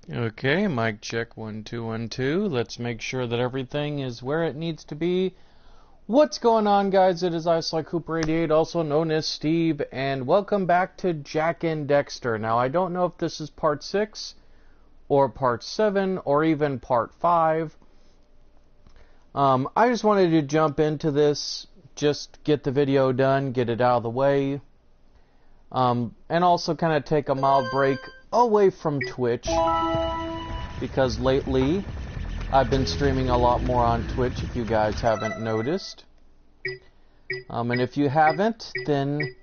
Okay, mic check 1 2 1 2. Let's make sure that everything is where it needs to be. What's going on, guys? It is Cooper88, also known as Steve, and welcome back to Jak and Dexster. Now, I don't know if this is part 6 or part 7 or even part 5. I just wanted to jump into this, just get the video done, get it out of the way, and also kind of take a mild break away from Twitch, because lately I've been streaming a lot more on Twitch, if you guys haven't noticed. And if you haven't, then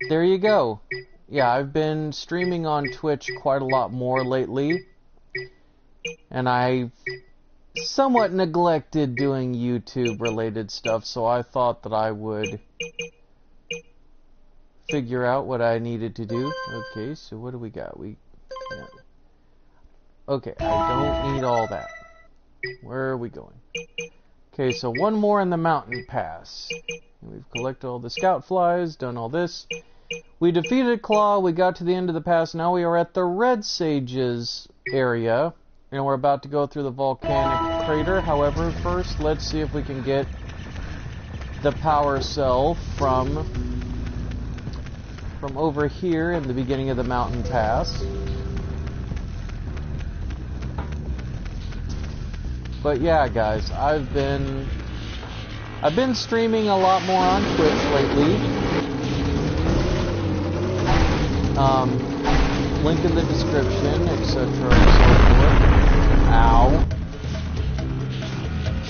there you go. Yeah, I've been streaming on Twitch quite a lot more lately, and I somewhat neglected doing YouTube related stuff, so I thought that I would figure out what I needed to do. Okay, so what do we got? Yeah. Okay, I don't need all that. Where are we going? Okay, so one more in the mountain pass. We've collected all the scout flies, done all this. We defeated Claw, we got to the end of the pass, now we are at the Red Sages area, and we're about to go through the volcanic crater. However, first, let's see if we can get the power cell from over here in the beginning of the mountain pass. But yeah, guys, I've been streaming a lot more on Twitch lately. Link in the description, etc. and so forth. Ow.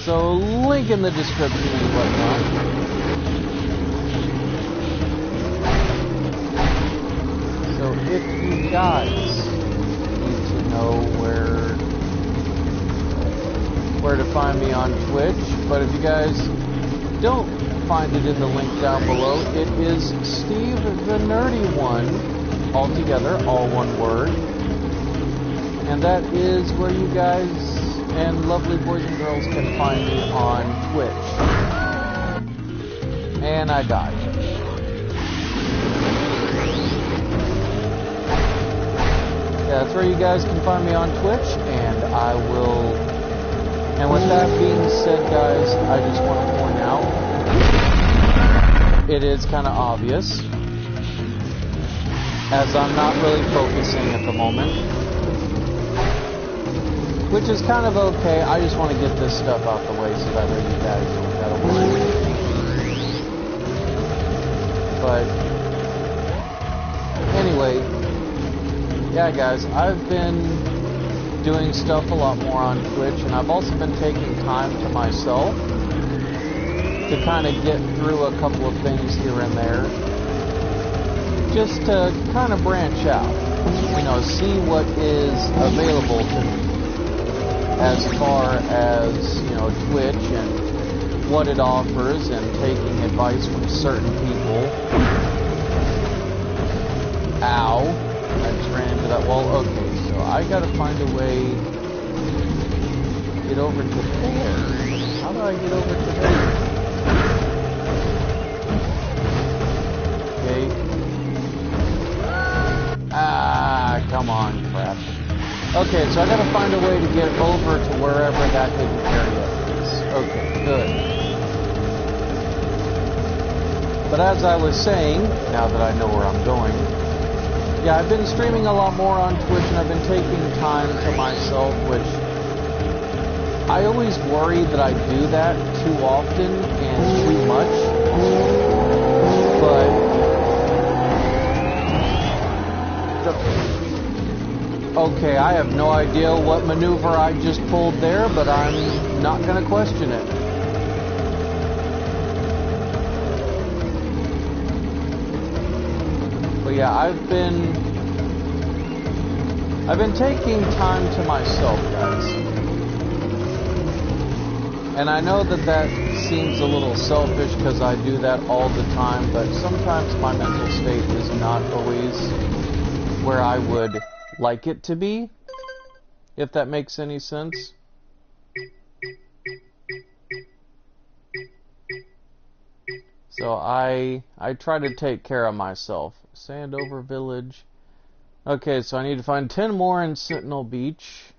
So, link in the description and whatnot. So if you guys need to know where to find me on Twitch, but if you guys don't find it in the link down below, it is Steve the Nerdy One, all together, all one word, and that is where you guys and lovely boys and girls can find me on Twitch. And I died. Yeah, that's where you guys can find me on Twitch, and I will... And with that being said, guys, I just want to point out, it is kind of obvious, as I'm not really focusing at the moment, which is kind of okay. I just want to get this stuff out the way so that way you guys don't gotta worry. But, anyway, yeah, guys, I've been doing stuff a lot more on Twitch, and I've also been taking time to myself to kind of get through a couple of things here and there, just to kind of branch out, you know, see what is available to me as far as, you know, Twitch and what it offers, and taking advice from certain people. Ow. I just ran into that wall. Okay, so I gotta find a way to get over to there. How do I get over to there? Okay. Ah, come on, crap. Okay, so I gotta find a way to get over to wherever that hidden area is. Okay, good. But as I was saying, now that I know where I'm going, yeah, I've been streaming a lot more on Twitch, and I've been taking time to myself, which I always worry that I do that too often and too much. But okay, I have no idea what maneuver I just pulled there, but I'm not going to question it. But yeah, I've been taking time to myself, guys. And I know that that seems a little selfish because I do that all the time, but sometimes my mental state is not always where I would like it to be, if that makes any sense. So I try to take care of myself. Sandover Village. Okay, so I need to find 10 more in Sentinel Beach.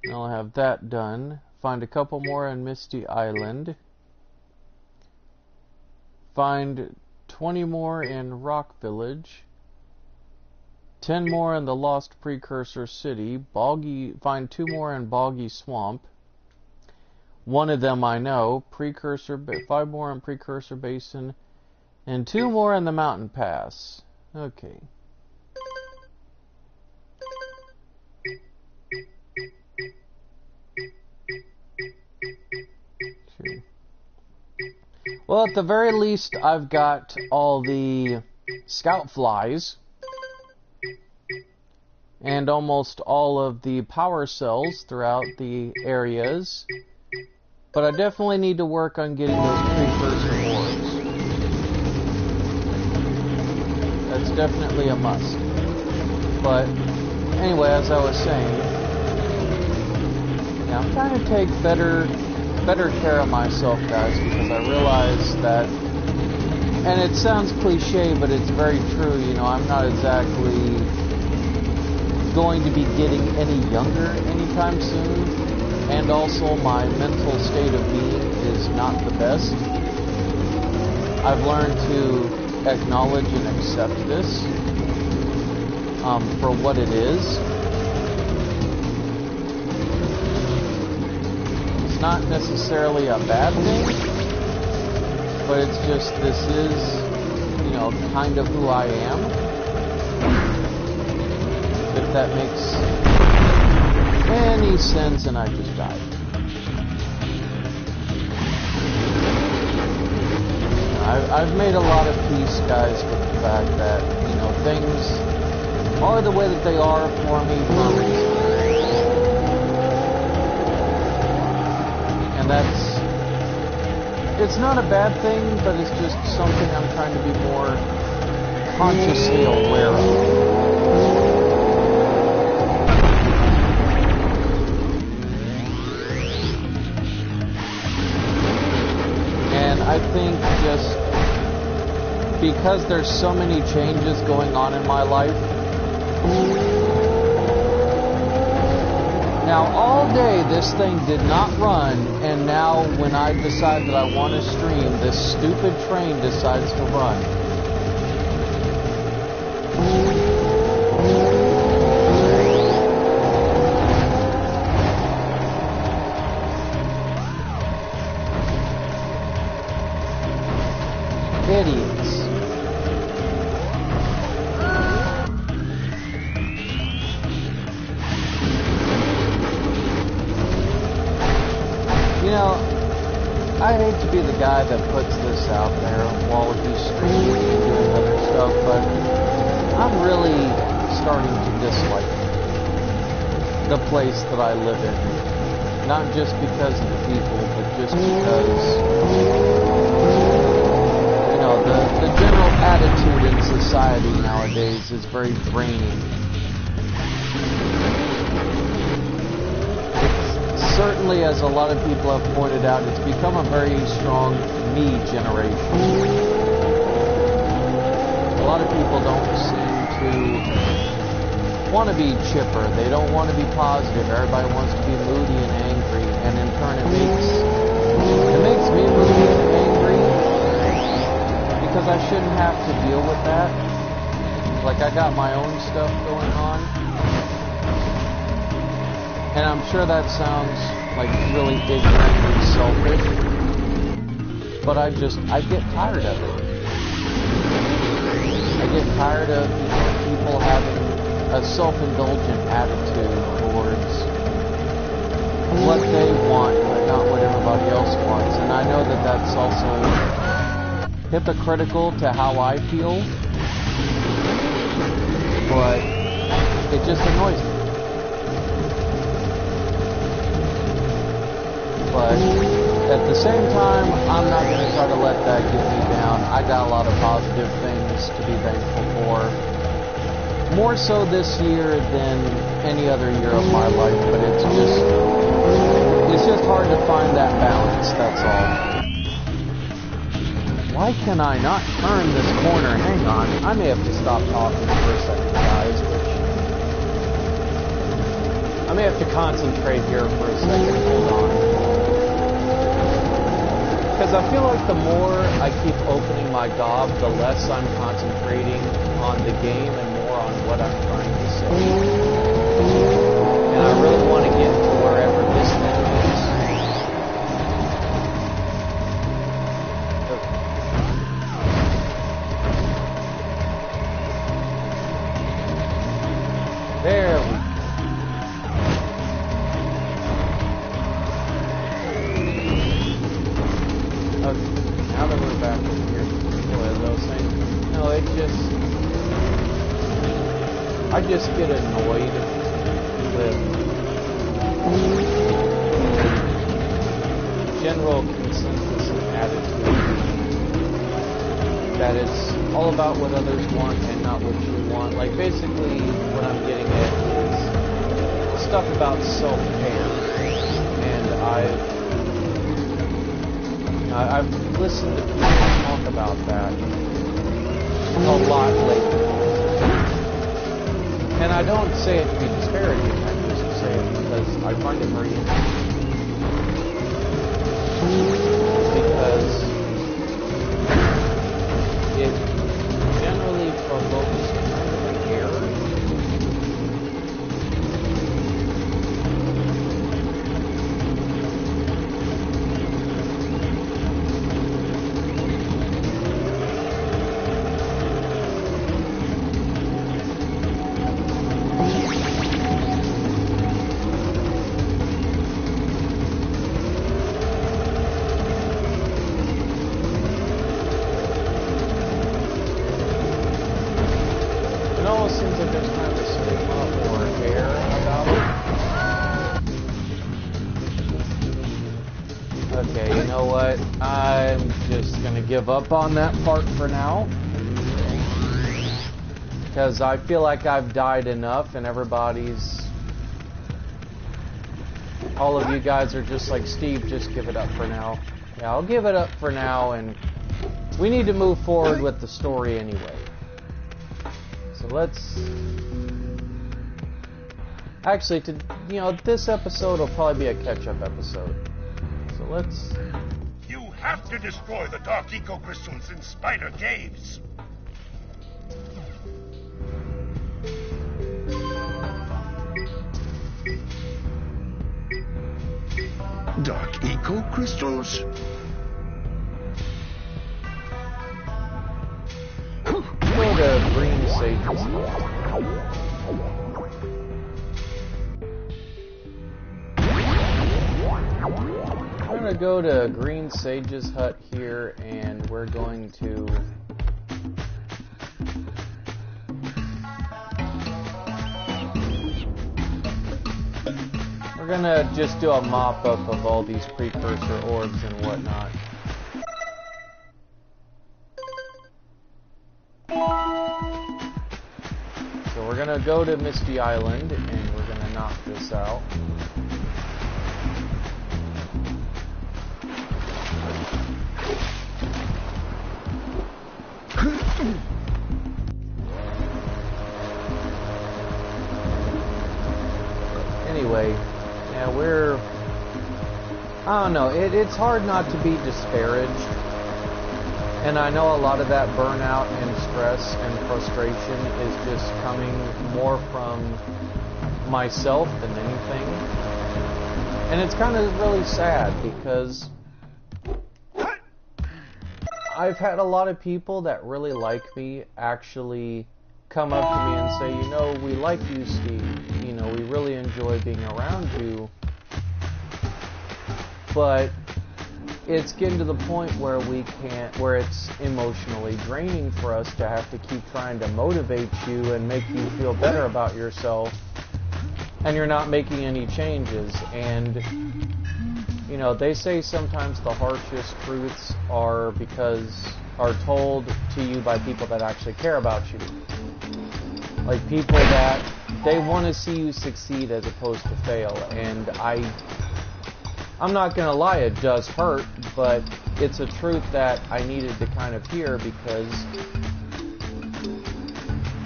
And I'll have that done. Find a couple more in Misty Island. Find 20 more in Rock Village. 10 more in the Lost Precursor City. Find 2 more in Boggy Swamp. One of them I know. 5 more in Precursor Basin. And 2 more in the Mountain Pass. Okay. Sure. Well, at the very least, I've got all the scout flies and almost all of the power cells throughout the areas. But I definitely need to work on getting those precursor orbs. That's definitely a must. But anyway, as I was saying, yeah, I'm trying to take better care of myself, guys, because I realize that, and it sounds cliche, but it's very true, you know, I'm not exactly going to be getting any younger anytime soon, and also my mental state of being is not the best. I've learned to acknowledge and accept this for what it is. It's not necessarily a bad thing, but it's just, this is, you know, kind of who I am. If that makes any sense, and I just died. I've made a lot of peace, guys, with the fact that, you know, things are the way that they are for me for a reason. And it's not a bad thing, but it's just something I'm trying to be more consciously aware of. And I think just because there's so many changes going on in my life. Now, all day this thing did not run, and now when I decide that I want to stream, this stupid train decides to run. Idiots. You know, I hate to be the guy that puts this out there while he's streaming and doing other stuff, but I'm really starting to dislike the place that I live in. Not just because of the people, but just because, you know, the general attitude in society nowadays is very draining. Certainly, as a lot of people have pointed out, it's become a very strong me generation. A lot of people don't seem to want to be chipper. They don't want to be positive. Everybody wants to be moody and angry, and in turn it makes me moody and angry because I shouldn't have to deal with that. Like, I got my own stuff going on. And I'm sure that sounds like really ignorant and selfish, but I get tired of it. I get tired of, you know, people having a self-indulgent attitude towards what they want, but not what everybody else wants. And I know that that's also hypocritical to how I feel, but it just annoys me. But at the same time, I'm not going to try to let that get me down. I got a lot of positive things to be thankful for. More so this year than any other year of my life, but it's just hard to find that balance, that's all. Why can I not turn this corner? Hang on, I may have to stop talking for a second. guys, which I may have to concentrate here for a second. Hold on. Because I feel like the more I keep opening my gob, the less I'm concentrating on the game and more on what I'm trying to say. And I really want to get to wherever this thing is. Okay. There we go. Okay, now that we're back over here, as I was saying, no, I just get annoyed with general consensus and attitude that it's all about what others want and not what you want. Like, basically, what I'm getting at is stuff about self-care, and I've listened to people talk about that a lot lately. And I don't say it to be disparaging, I just say it because I find it very interesting. Because it generally provokes kind of an error. It almost seems like there's kind of a stigma or air about it. Okay, you know what? I'm just gonna give up on that part for now. Because I feel like I've died enough and all of you guys are just like, Steve, just give it up for now. Yeah, I'll give it up for now, and we need to move forward with the story anyway. So let's... Actually, this episode will probably be a catch-up episode. So let's... You have to destroy the dark eco-crystals in Spider Caves. Dark eco-crystals? Go to Green Sage's hut. I'm gonna go to Green Sage's hut here, and we're going to... We're gonna just do a mop-up of all these precursor orbs and whatnot. So we're gonna go to Misty Island, and we're gonna knock this out. Anyway, yeah, I don't know, it's hard not to be disparaged, and I know a lot of that burnout and stress and frustration is just coming more from myself than anything, and it's kind of really sad because I've had a lot of people that really like me actually come up to me and say, we like you, Steve. We really enjoy being around you. But it's getting to the point where where it's emotionally draining for us to have to keep trying to motivate you and make you feel better about yourself. And you're not making any changes. And, they say sometimes the harshest truths are told to you by people that actually care about you. Like people that they want to see you succeed as opposed to fail. And I'm not going to lie, it does hurt, but it's a truth that I needed to kind of hear because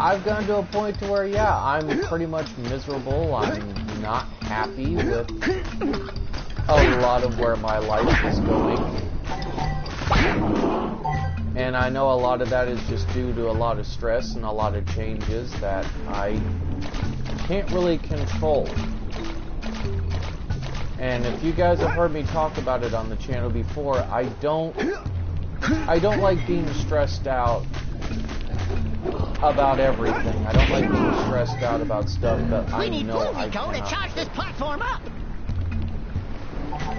I've gotten to a point to where, yeah, I'm pretty much miserable. I'm not happy with a lot of where my life is going. And I know a lot of that is just due to a lot of stress and a lot of changes that I can't really control. And if you guys have heard me talk about it on the channel before, I don't like being stressed out about everything. I don't like being stressed out about stuff that I know I cannot. To charge this platform up.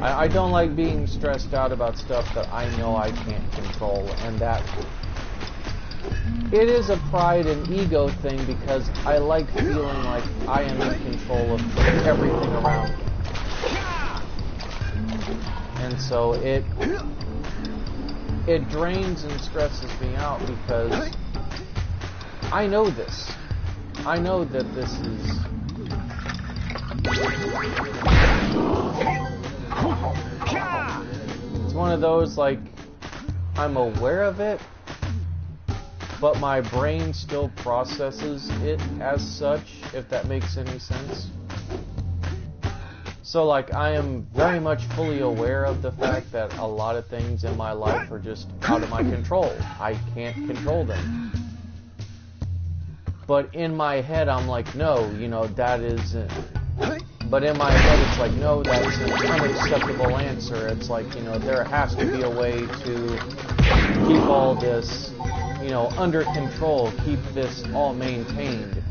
I don't like being stressed out about stuff that I know I can't control, and that it is a pride and ego thing because I like feeling like I am in control of everything around me. And so it drains and stresses me out because I know this. I know that this is... It's one of those, like, I'm aware of it, but my brain still processes it as such, if that makes any sense. So, like, I am very much fully aware of the fact that a lot of things in my life are just out of my control. I can't control them. But in my head, I'm like, no, you know, that isn't... But in my head, it's like, no, that's an unacceptable answer. It's like, you know, there has to be a way to keep all this, you know, under control, keep this all maintained.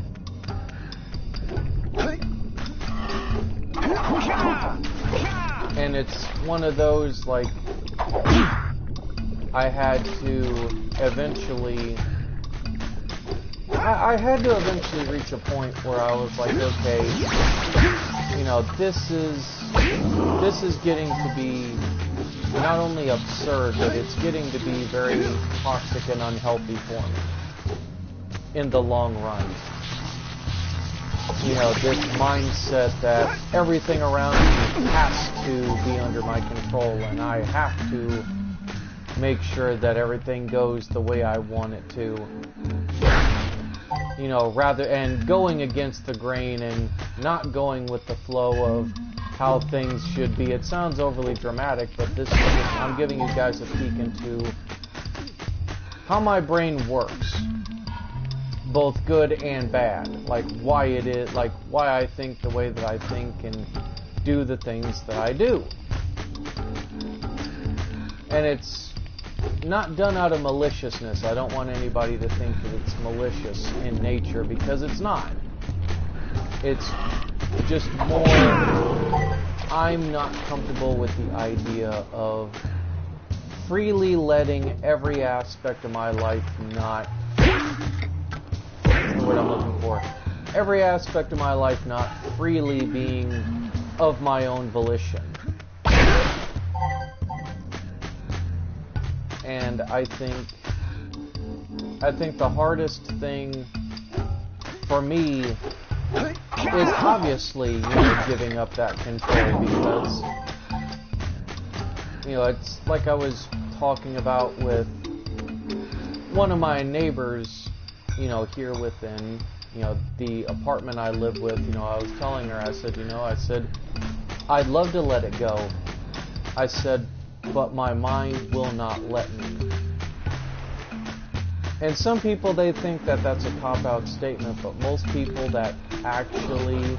And it's one of those, like, I had to eventually... I had to eventually reach a point where I was like, okay, you know, this is getting to be not only absurd, but it's getting to be very toxic and unhealthy for me in the long run. You know, this mindset that everything around me has to be under my control and I have to make sure that everything goes the way I want it to. You know, rather, and going against the grain and not going with the flow of how things should be. It sounds overly dramatic, but this is just, I'm giving you guys a peek into how my brain works, both good and bad, like why it is, like why I think the way that I think and do the things that I do. And it's not done out of maliciousness. I don't want anybody to think that it's malicious in nature, because it's not. It's just more, I'm not comfortable with the idea of freely letting every aspect of my life not, what's the word I'm looking for? Every aspect of my life not freely being of my own volition. And I think the hardest thing for me is obviously, you know, giving up that control, because, you know, it's like I was talking about with one of my neighbors, you know, here within, you know, the apartment I live with. You know, I was telling her, I said, you know, I'd love to let it go. I said, but my mind will not let me. And some people, they think that that's a cop-out statement, but most people that actually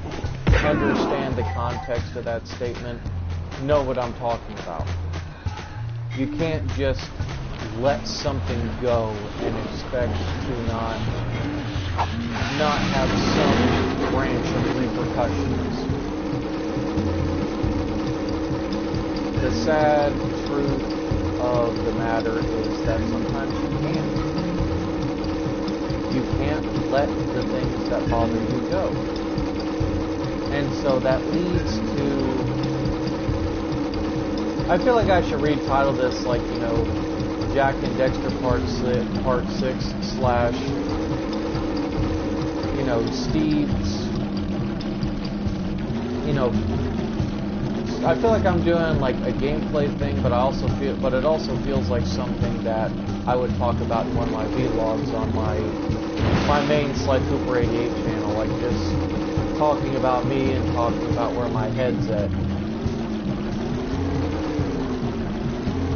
understand the context of that statement know what I'm talking about. You can't just let something go and expect to not have some branch of repercussions. The sad truth of the matter is that sometimes you can't. You can't let the things that bother you go. And so that leads to... I feel like I should retitle this, like, you know, Jak and Dexster Part 6 slash, you know, Steve's, you know, I feel like I'm doing like a gameplay thing, but it also feels like something that I would talk about in one of my vlogs on my my main Sly Cooper 88 channel, like just talking about me and talking about where my head's at.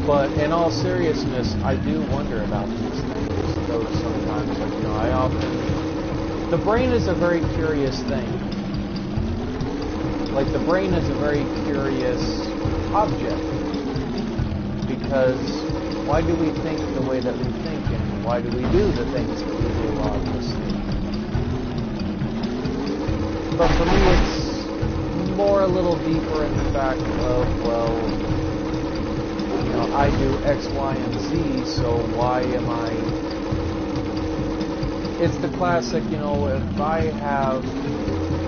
But in all seriousness, I do wonder about these things, though sometimes, like, you know, I often... The brain is a very curious thing. Like, the brain is a very curious object. Because why do we think the way that we think, and why do we do the things that we do, obviously? But for me, it's more a little deeper in the fact of, well, you know, I do X, Y, and Z, so why am I... It's the classic, you know, if I have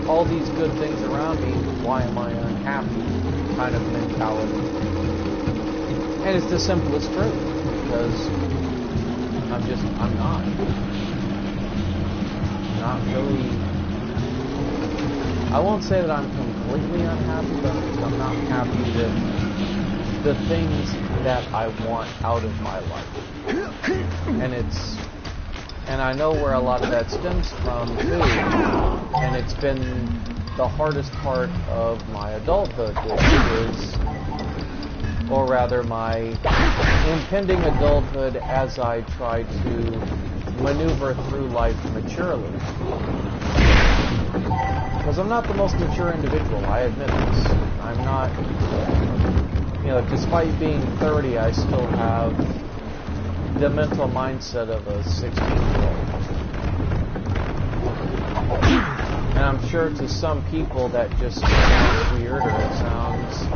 all these good things around me, why am I unhappy kind of mentality. And it's the simplest truth, because I'm not really, I won't say that I'm completely unhappy, but I'm not happy that the things that I want out of my life. And I know where a lot of that stems from too, and it's been the hardest part of my adulthood, which is, or rather my impending adulthood as I try to maneuver through life maturely. Because I'm not the most mature individual, I admit this. I'm not, you know, despite being 30, I still have the mental mindset of a 16-year-old. And I'm sure to some people that just sounds weird, or it sounds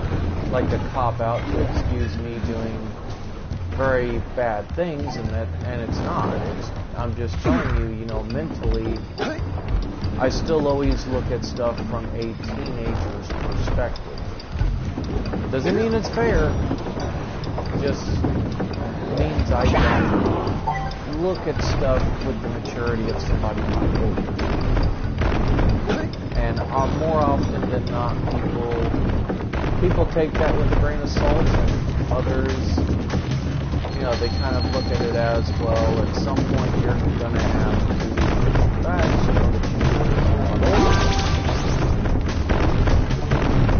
like a cop-out to excuse me doing very bad things, and it's not. I'm just telling you, you know, mentally, I still always look at stuff from a teenager's perspective. Doesn't mean it's fair, just means I don't look at stuff with the maturity of somebody my age. And more often than not, people take that with a grain of salt, and others, you know, they kind of look at it as, well, at some point you're going to have to fix facts, you know, that you're a lot older.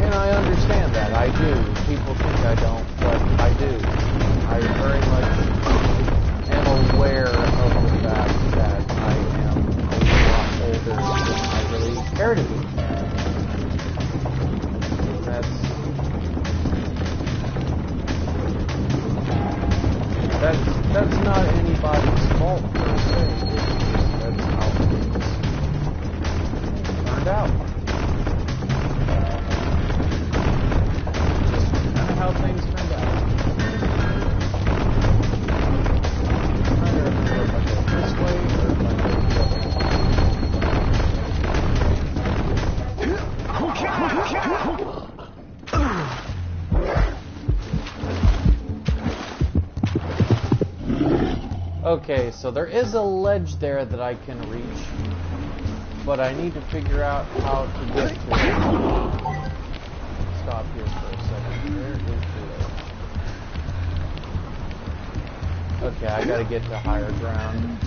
And I understand that. I do. People think I don't, but I do. I very much am aware of the fact that I am a lot older than I really care to be. That's not anybody's fault per se. That's how things turned out. Just kind of how things turned out. This way or the Okay, so there is a ledge there that I can reach, but I need to figure out how to get to it. Stop here for a second. Where is the ledge? Okay, I gotta get to higher ground.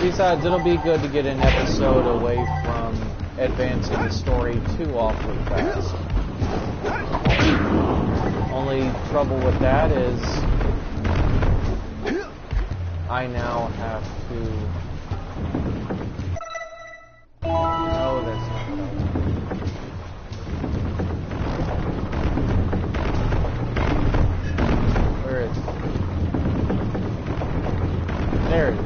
Besides, it'll be good to get an episode away from advancing the story too awfully fast. Only trouble with that is I now have to... No, that's not what I want. Where is it? There it is.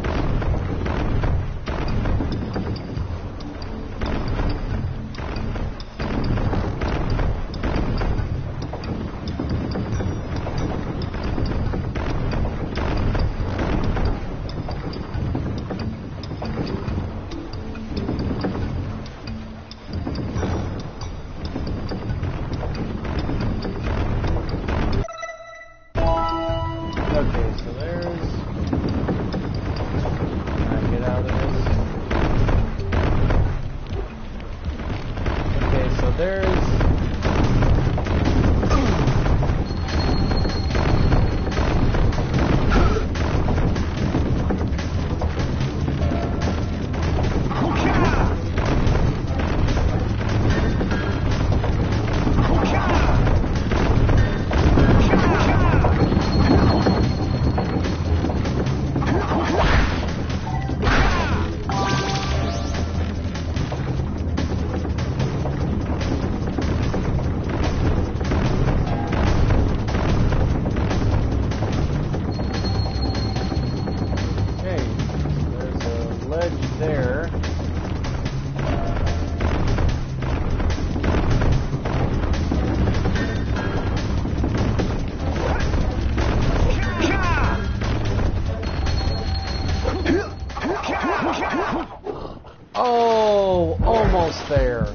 Oh, almost there.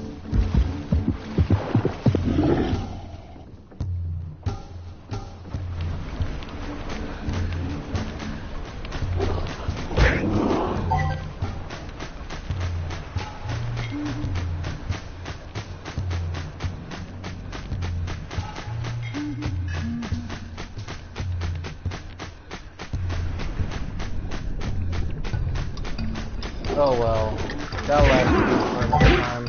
Oh well, that'll have to be for another time.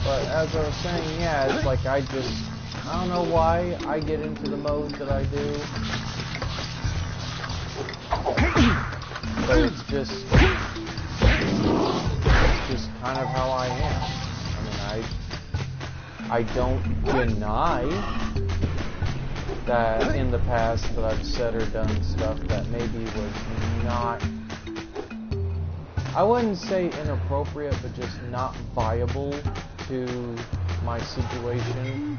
But as I was saying, yeah, it's like I don't know why I get into the mode that I do. But it's just kind of how I am. I mean, I don't deny that in the past that I've said or done stuff that maybe was not, I wouldn't say inappropriate, but just not viable to my situation.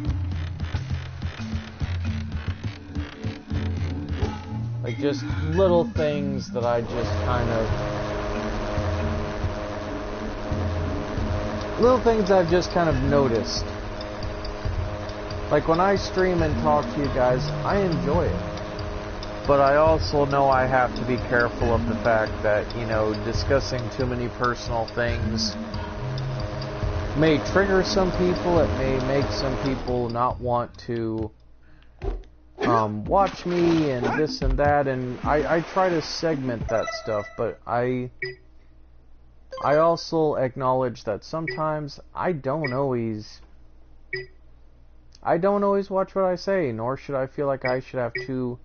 Like just little things that I just kind of, little things I've just kind of noticed. Like when I stream and talk to you guys, I enjoy it. But I also know I have to be careful of the fact that, you know, discussing too many personal things may trigger some people. It may make some people not want to watch me and this and that. And I try to segment that stuff, but I also acknowledge that sometimes I don't always watch what I say, nor should I feel like I should have to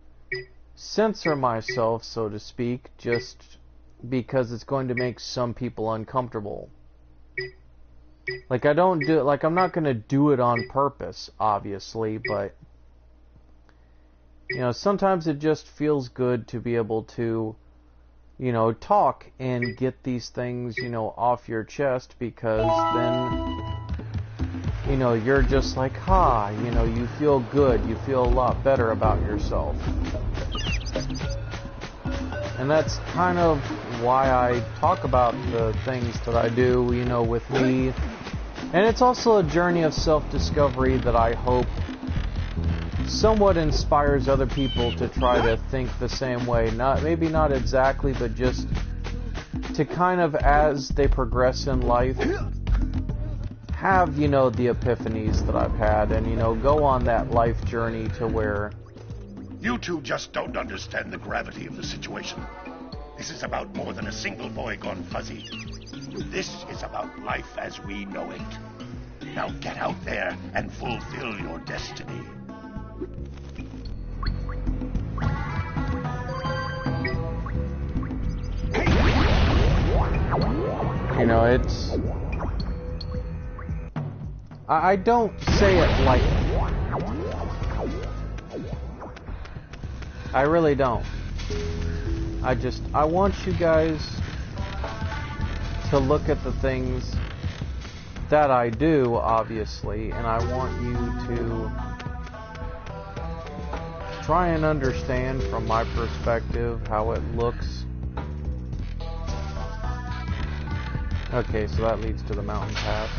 censor myself, so to speak, just because it's going to make some people uncomfortable. Like I'm not going to do it on purpose, obviously, but you know, sometimes it just feels good to be able to, you know, talk and get these things, you know, off your chest, because then, you know, you're just like, you know, you feel good, you feel a lot better about yourself. And that's kind of why I talk about the things that I do, you know, with me. And it's also a journey of self-discovery that I hope somewhat inspires other people to try to think the same way. Maybe not exactly, but just to kind of, as they progress in life, have, you know, the epiphanies that I've had, and, you know, go on that life journey to where... You two just don't understand the gravity of the situation. This is about more than a single boy gone fuzzy. This is about life as we know it. Now get out there and fulfill your destiny. You know, it's... I don't say it lightly. I really don't. I want you guys to look at the things that I do, obviously, and I want you to try and understand from my perspective how it looks. Okay, so that leads to the mountain path.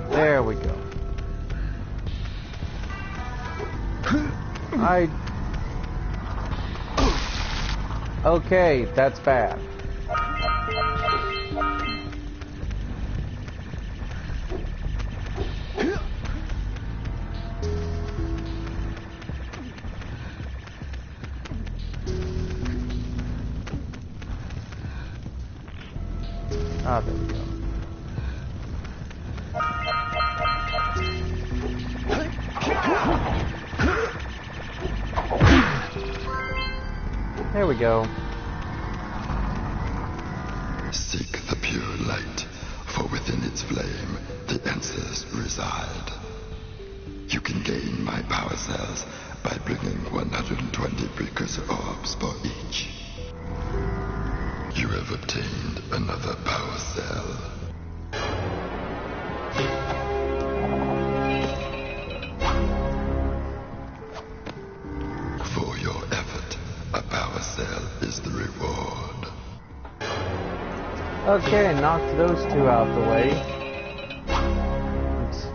There we go. Okay, that's bad. There we go. There we go. Seek the pure light, for within its flame the answers reside. You can gain my power cells by bringing 120 precursor orbs for each. You have obtained another power cell. For your effort, a power cell is the reward. Okay, knocked those two out the way. It's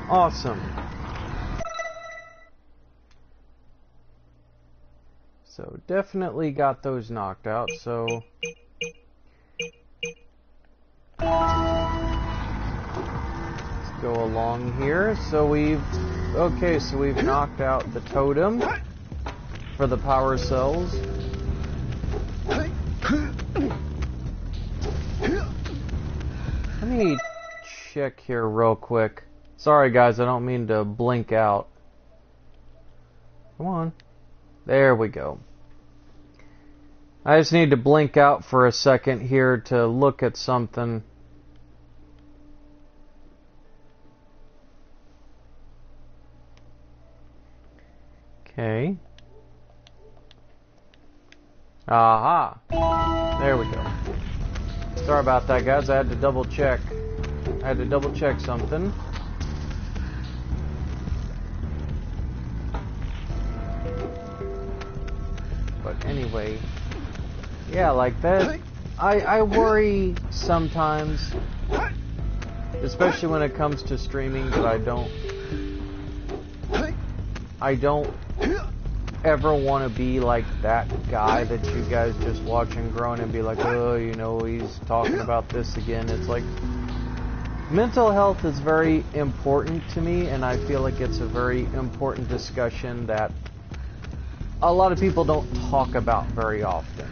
awesome. So definitely got those knocked out, so let's go along here. So we've knocked out the totem for the power cells. Let me check here real quick. Sorry guys, I don't mean to blink out. Come on. There we go. I just need to blink out for a second here to look at something. Okay. Aha. There we go. Sorry about that, guys. I had to double check. Something. But anyway, yeah, like that. I worry sometimes, especially when it comes to streaming, that I don't ever want to be like that guy that you guys just watch and groan and be like, oh, you know, he's talking about this again. It's like, mental health is very important to me, and I feel like it's a very important discussion that a lot of people don't talk about very often.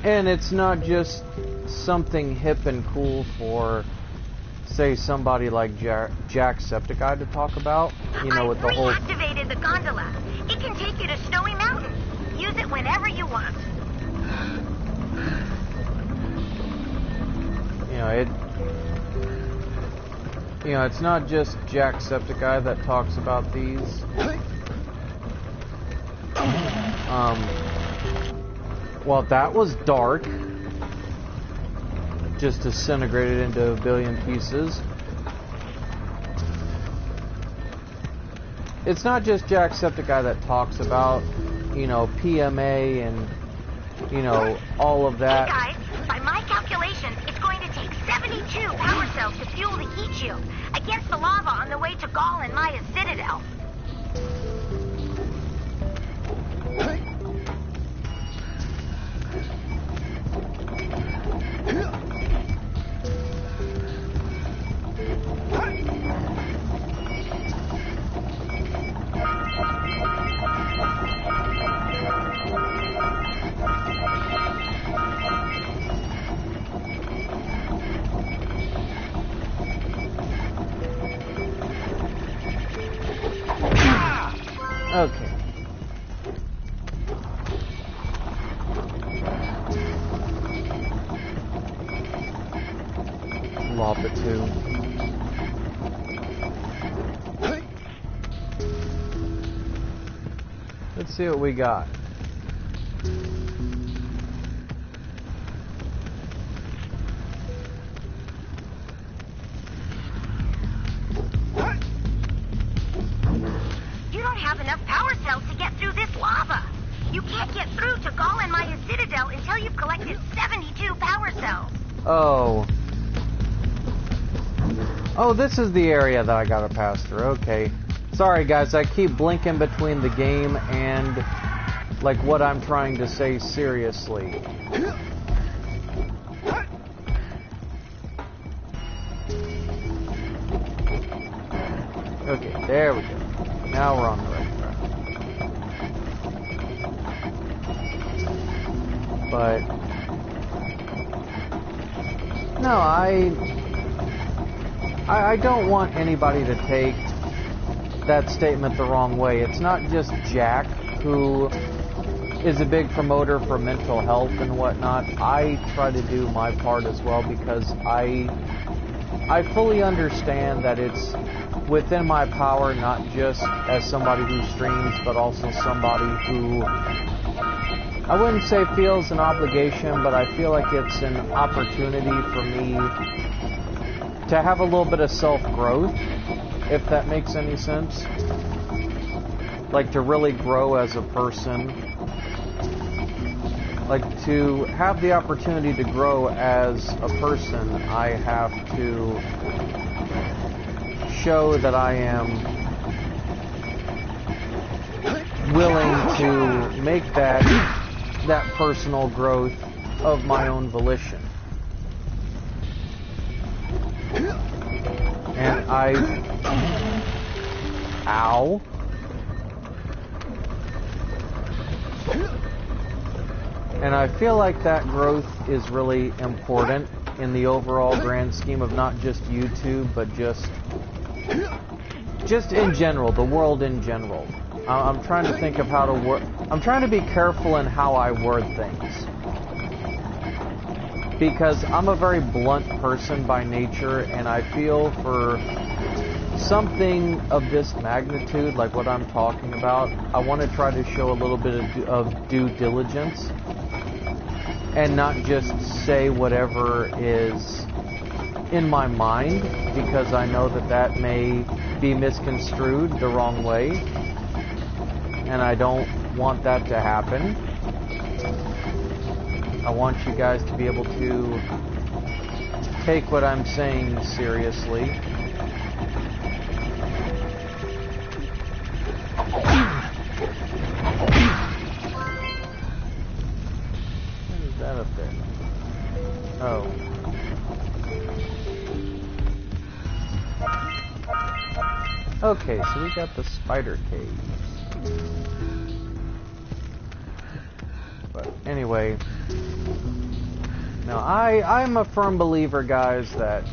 And it's not just something hip and cool for, say, somebody like Jacksepticeye to talk about, you know, with the whole... I reactivated the gondola. It can take you to Snowy Mountain. Use it whenever you want. You know, it's not just Jacksepticeye that talks about these. Well, that was dark. Just disintegrated into a billion pieces. It's not just Jacksepticeye that talks about, you know, PMA and, you know, all of that. Hey guys, by my calculations, it's going to take 72 power cells to fuel the heat shield against the lava on the way to Gaul and Maya's Citadel. Okay. Lava 2. Let's see what we got. You don't have enough power cells to get through this lava. You can't get through to Gaul and Maya's Citadel until you've collected 72 power cells. Oh. Oh, this is the area that I gotta pass through. Okay. Sorry, guys. I keep blinking between the game and, like, what I'm trying to say seriously. Okay, there we go. Now we're on the right track. But no, I don't want anybody to take that statement the wrong way. It's not just Jack who is a big promoter for mental health and whatnot. I try to do my part as well because I fully understand that it's within my power, not just as somebody who streams, but also somebody who, I wouldn't say feels an obligation, but I feel like it's an opportunity for me to have a little bit of self-growth, if that makes any sense. Like, to really grow as a person. Like, to have the opportunity to grow as a person, I have to show that I am willing to make that personal growth of my own volition. And ow. And I feel like that growth is really important in the overall grand scheme of not just YouTube, but just in general, the world in general. I'm trying to think of how to word. I'm trying to be careful in how I word things, because I'm a very blunt person by nature, and I feel for something of this magnitude, like what I'm talking about, I want to try to show a little bit of due diligence, and not just say whatever is in my mind, because I know that may be misconstrued the wrong way, and I don't want that to happen. I want you guys to be able to take what I'm saying seriously. What is that up there? Oh. Okay, so we got the spider caves. But anyway, now I'm a firm believer, guys, that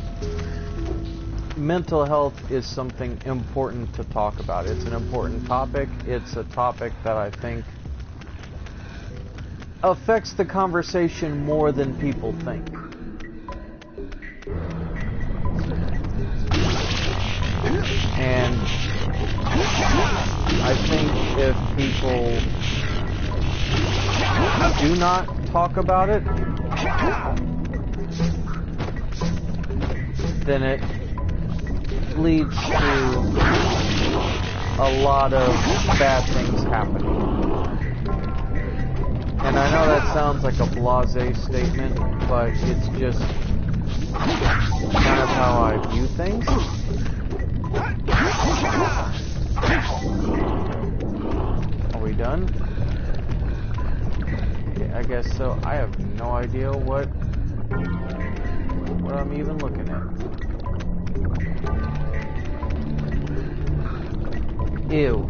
mental health is something important to talk about. It's an important topic. It's a topic that I think affects the conversation more than people think. And I think if people do not talk about it, then it leads to a lot of bad things happening. And I know that sounds like a blasé statement, but it's just kind of how I view things. Are we done? I guess so. I have no idea what I'm even looking at. Ew.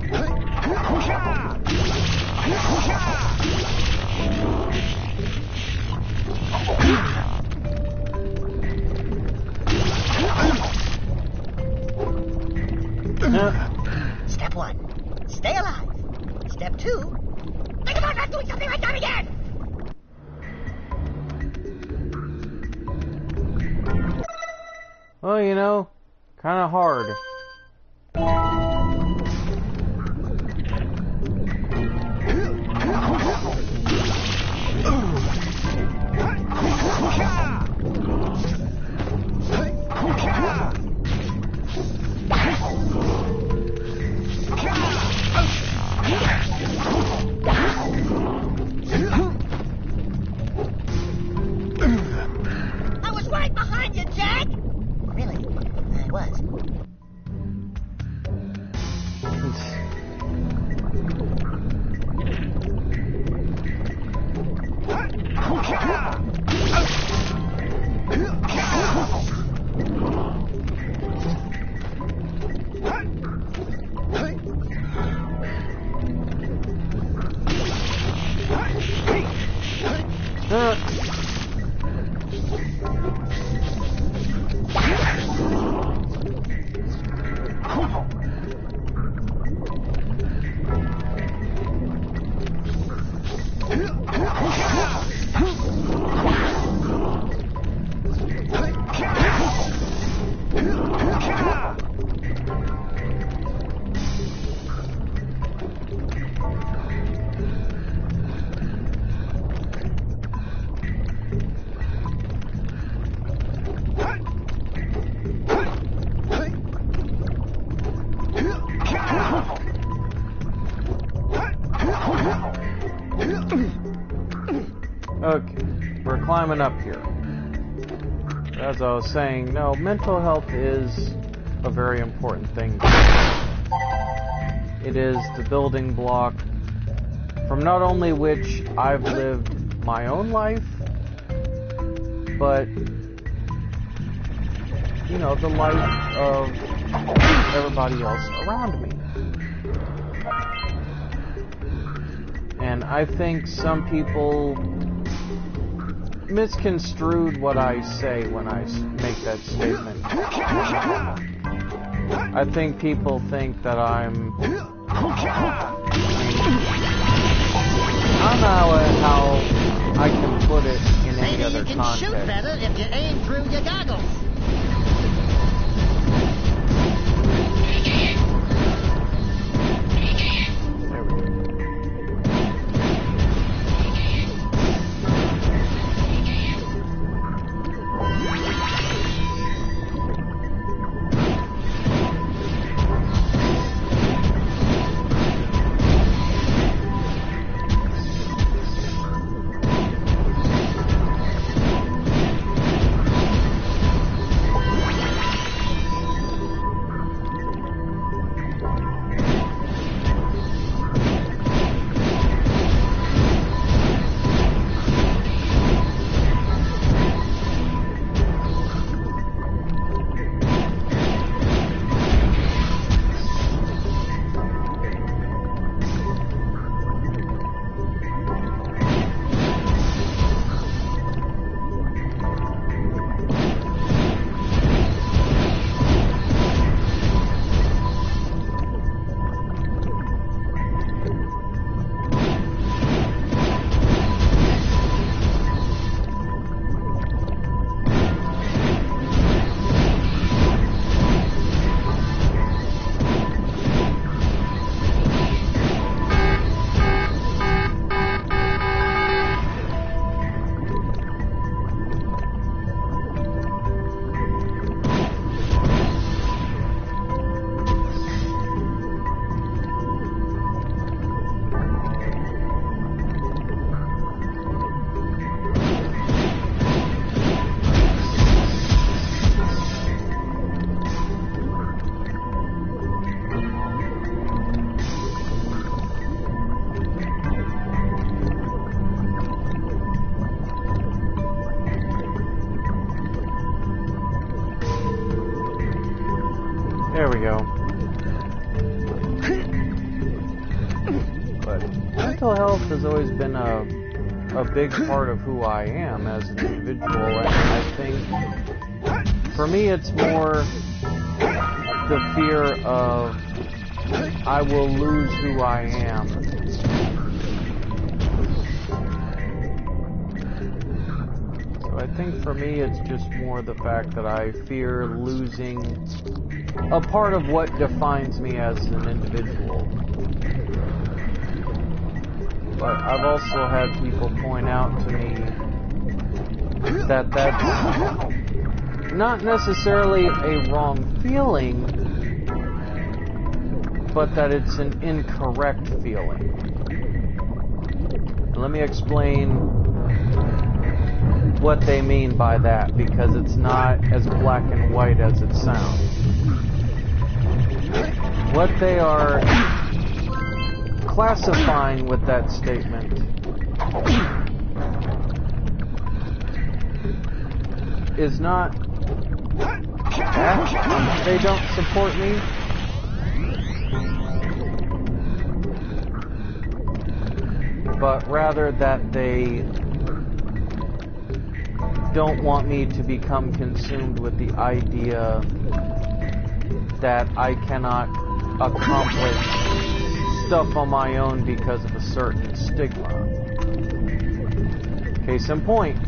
Step 1, stay alive. Step 2, think about not doing something like that again! Well, you know, kind of hard. I was right behind you, Jak! Really, I was. Okay, we're climbing up here. As I was saying, no, mental health is a very important thing. It is the building block from not only which I've lived my own life, but, you know, the life of everybody else around me. And I think some people misconstrued what I say when I make that statement. I think people think that I don't know how I can put it in any Maybe other you can context. shoot better if you aim through your goggles. There we go. There we go. But mental health has always been a big part of who I am as an individual, and I think for me it's more the fear of I will lose who I am. So I think for me it's just more the fact that I fear losing a part of what defines me as an individual. But I've also had people point out to me that that's not necessarily a wrong feeling, but that it's an incorrect feeling. And let me explain what they mean by that, because it's not as black and white as it sounds. What they are classifying with that statement is not that they don't support me, but rather that they don't want me to become consumed with the idea that I cannot accomplish stuff on my own because of a certain stigma. Case in point.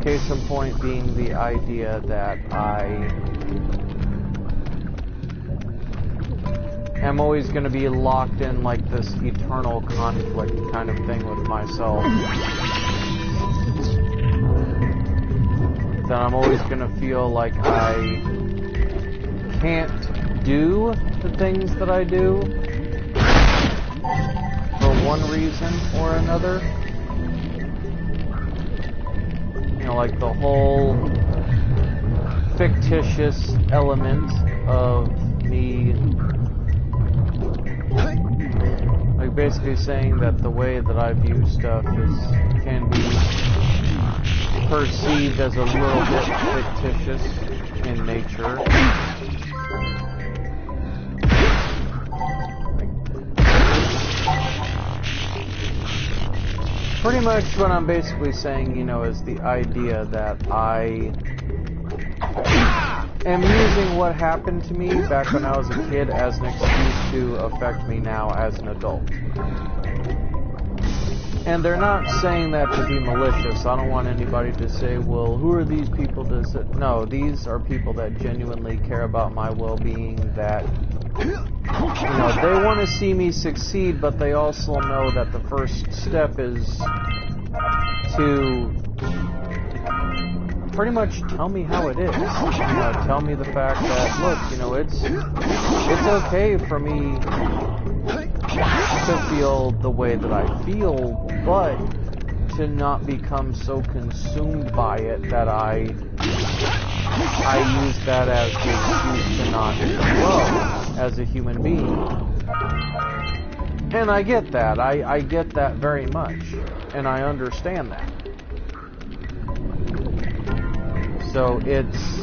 Case in point being the idea that I am always going to be locked in like this eternal conflict kind of thing with myself. That I'm always going to feel like I can't do the things that I do for one reason or another. You know, like the whole fictitious element of me, like basically saying that the way that I view stuff can be perceived as a little bit fictitious in nature. Pretty much what I'm basically saying, you know, is the idea that I am using what happened to me back when I was a kid as an excuse to affect me now as an adult. And they're not saying that to be malicious. I don't want anybody to say, well, who are these people to say? No, these are people that genuinely care about my well-being, that, you know, they want to see me succeed, but they also know that the first step is to pretty much tell me how it is. You know, tell me the fact that, look, you know, it's okay for me to feel the way that I feel, but to not become so consumed by it that I use that as the excuse to not grow as a human being. And I get that. I get that very much. And I understand that. So it's...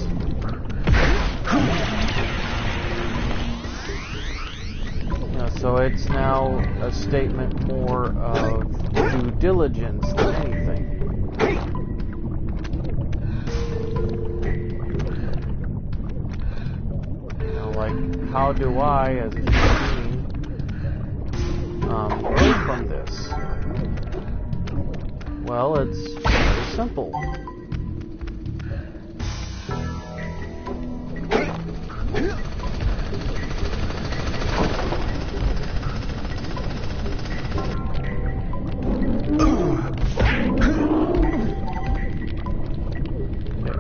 So it's now a statement more of due diligence than anything. You know, like, how do I, as a human being, learn from this? Well, it's very simple.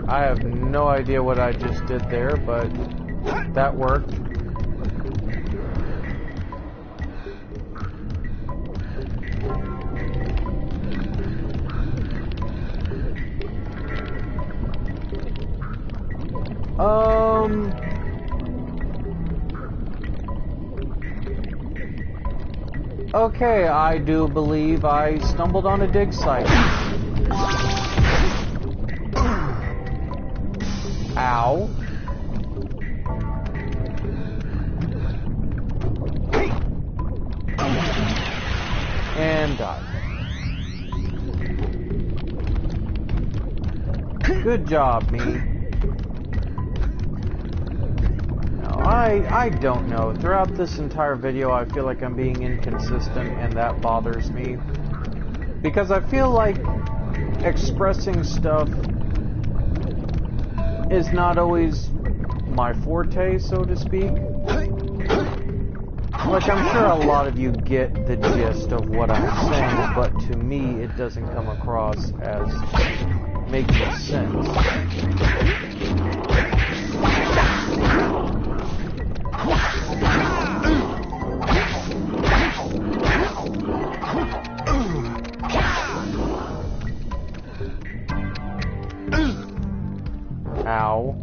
I have no idea what I just did there, but that worked. Okay, I do believe I stumbled on a dig site. Ow. And died. Good job, me. No, I don't know. Throughout this entire video, I feel like I'm being inconsistent, and that bothers me. Because I feel like expressing stuff is not always my forte, so to speak. Like, I'm sure a lot of you get the gist of what I'm saying, but to me, it doesn't come across as making sense. Ow.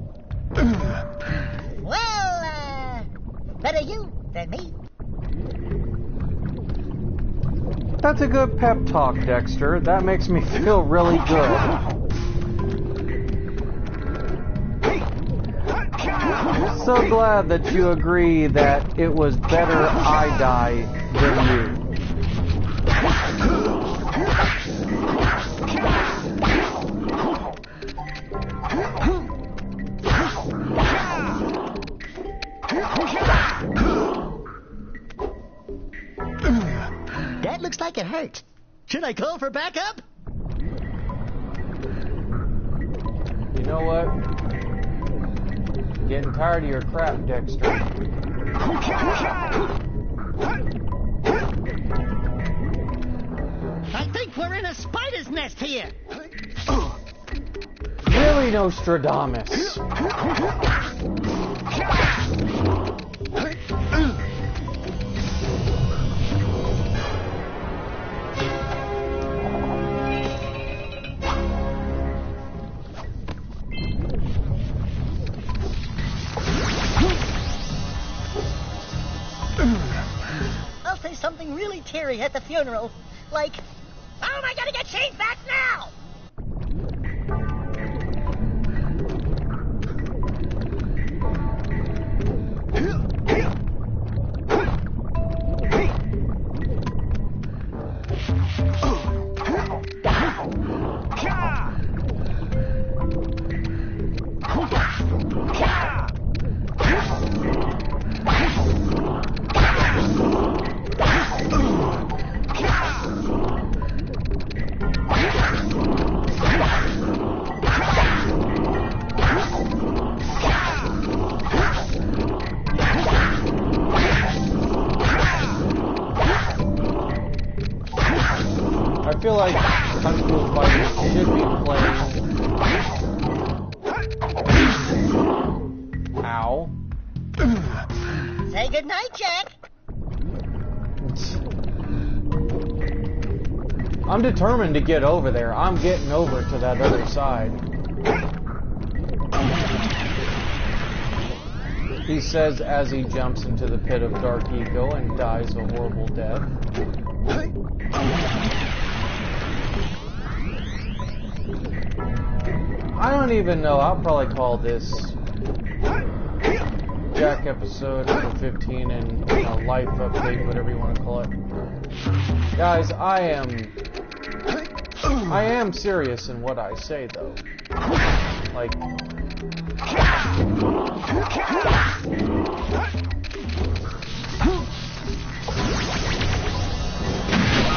Well, better you than me. That's a good pep talk, Dexter. That makes me feel really good. So glad that you agree that it was better I die than you. That looks like it hurt. Should I call for backup? You know what? I'm getting tired of your crap, Dexter. I think we're in a spider's nest here. Really, Nostradamus? I'll say something really teary at the funeral. Like, how am I gonna get changed back now? I feel like Kung Fu Fighters should be playing. Ow. Say goodnight, Jack. I'm determined to get over there. I'm getting over to that other side. He says as he jumps into the pit of dark ego and dies a horrible death. I don't even know. I'll probably call this Jak episode number 15 and life update, whatever you want to call it. Guys, I am serious in what I say, though. Like,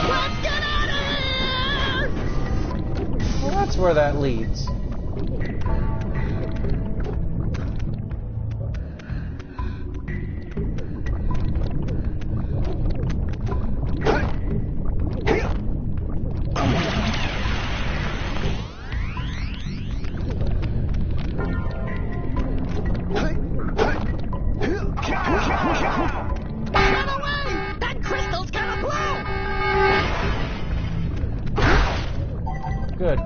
Let's get out of here! well, that's where that leads. Run away! That crystal's gonna blow! Good.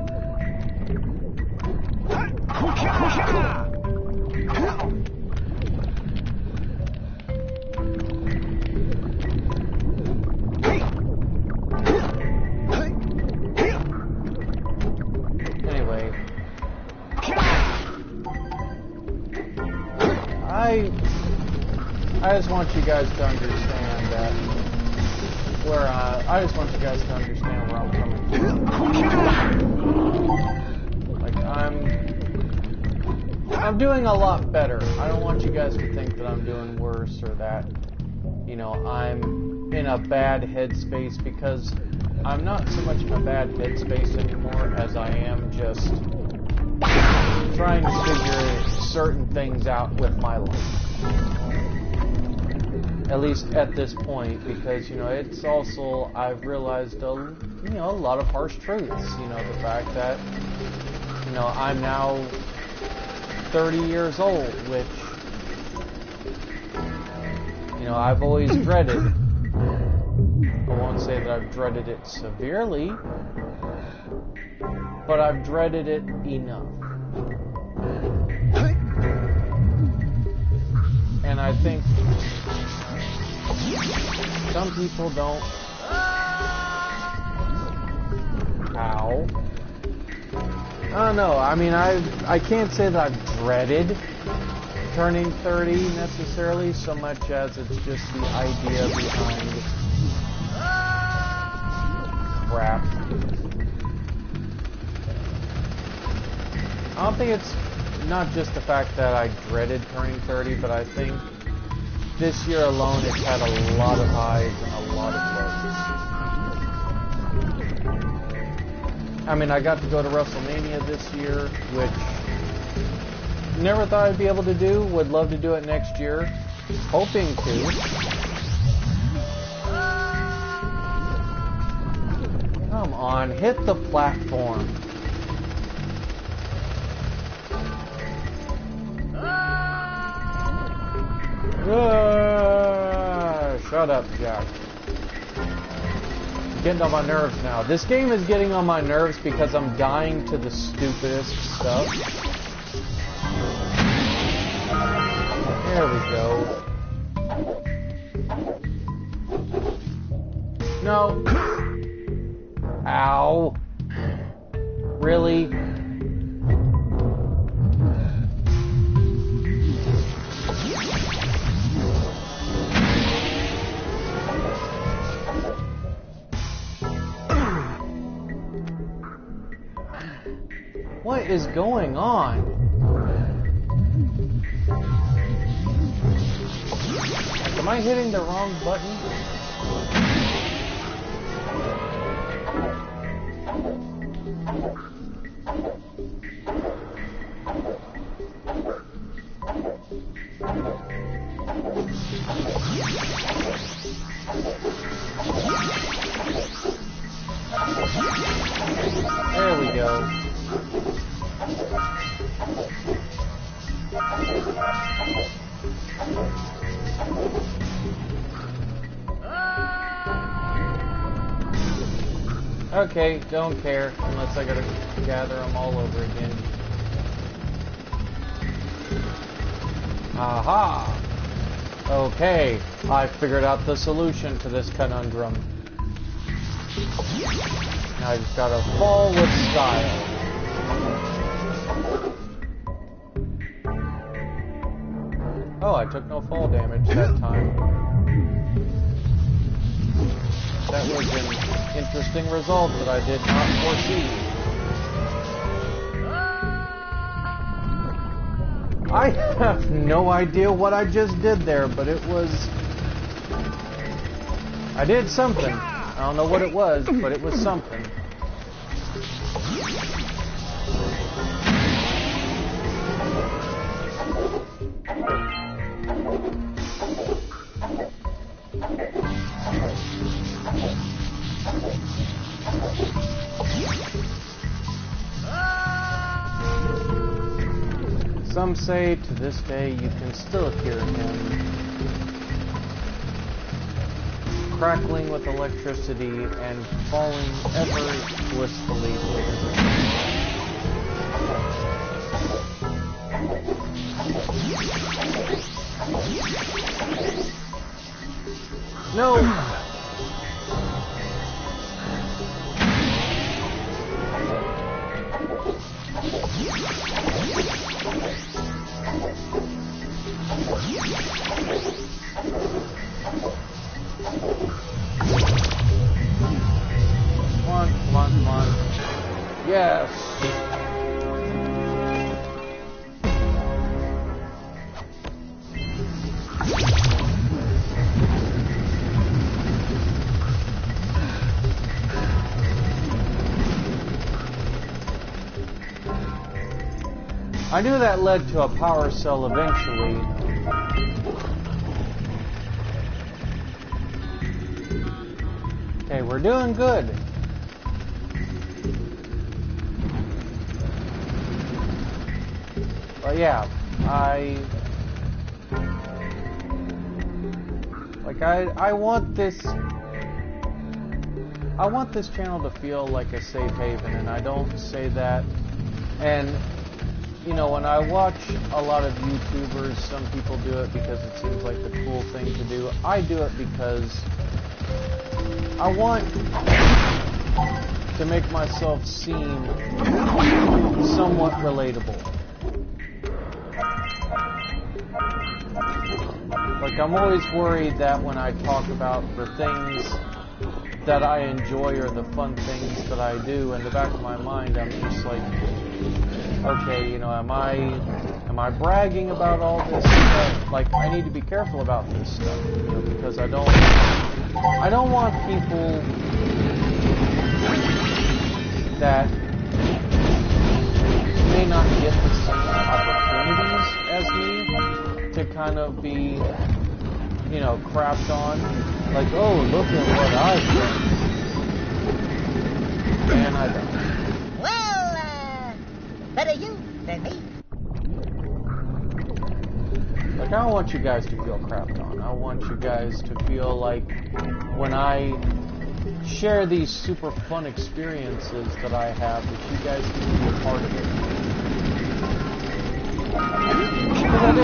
Anyway. I just want you guys to understand that I just want you guys to understand where I'm coming from. Like, I'm doing a lot better. I don't want you guys to think that I'm doing worse or that, I'm in a bad headspace, because I'm not so much in a bad headspace anymore as I am just trying to figure certain things out with my life. At least at this point, because, it's also, I've realized, a lot of harsh truths. The fact that, I'm now 30 years old, which, I've always dreaded. I won't say that I've dreaded it severely, but I've dreaded it enough. And I think some people don't. Ow. I don't know. I mean, I can't say that I've dreaded turning 30 necessarily, so much as it's just the idea behind crap. I don't think it's not just the fact that I dreaded turning 30, but I think this year alone it's had a lot of highs and a lot of lows. I mean, I got to go to WrestleMania this year, which never thought I'd be able to do. Would love to do it next year. Hoping to. Come on, hit the platform. Shut up, Jak. Getting on my nerves now. This game is getting on my nerves because I'm dying to the stupidest stuff. There we go. No. Ow. Really? What is going on? Am I hitting the wrong button? There we go. Okay, don't care, unless I gotta gather them all over again. Aha! Okay, I figured out the solution to this conundrum. Now I just gotta fall with style. Oh, I took no fall damage that time. That was an interesting result that I did not foresee. I have no idea what I just did there, but it was... I did something. I don't know what it was, but it was something. Some say to this day you can still hear him crackling with electricity and falling ever blissfully to his No! Come on. Yes! I knew that led to a power cell eventually. Okay, we're doing good. But yeah, I want this channel to feel like a safe haven, and I don't say that. And you know, when I watch a lot of YouTubers, some people do it because it seems like the cool thing to do. I do it because I want to make myself seem somewhat relatable. Like, I'm always worried that when I talk about the things that I enjoy or the fun things that I do, in the back of my mind, I'm just like, okay, you know, am I bragging about all this stuff? Like, I need to be careful about this stuff, you know, because I don't want people that may not get the same opportunities as me to kind of be, you know, crapped on. Like, oh, look at what I've done. And I don't. Well, better you than me. Like, I don't want you guys to feel crapped on. I want you guys to feel like when I share these super fun experiences that I have, that you guys can be a part of it. Because I do.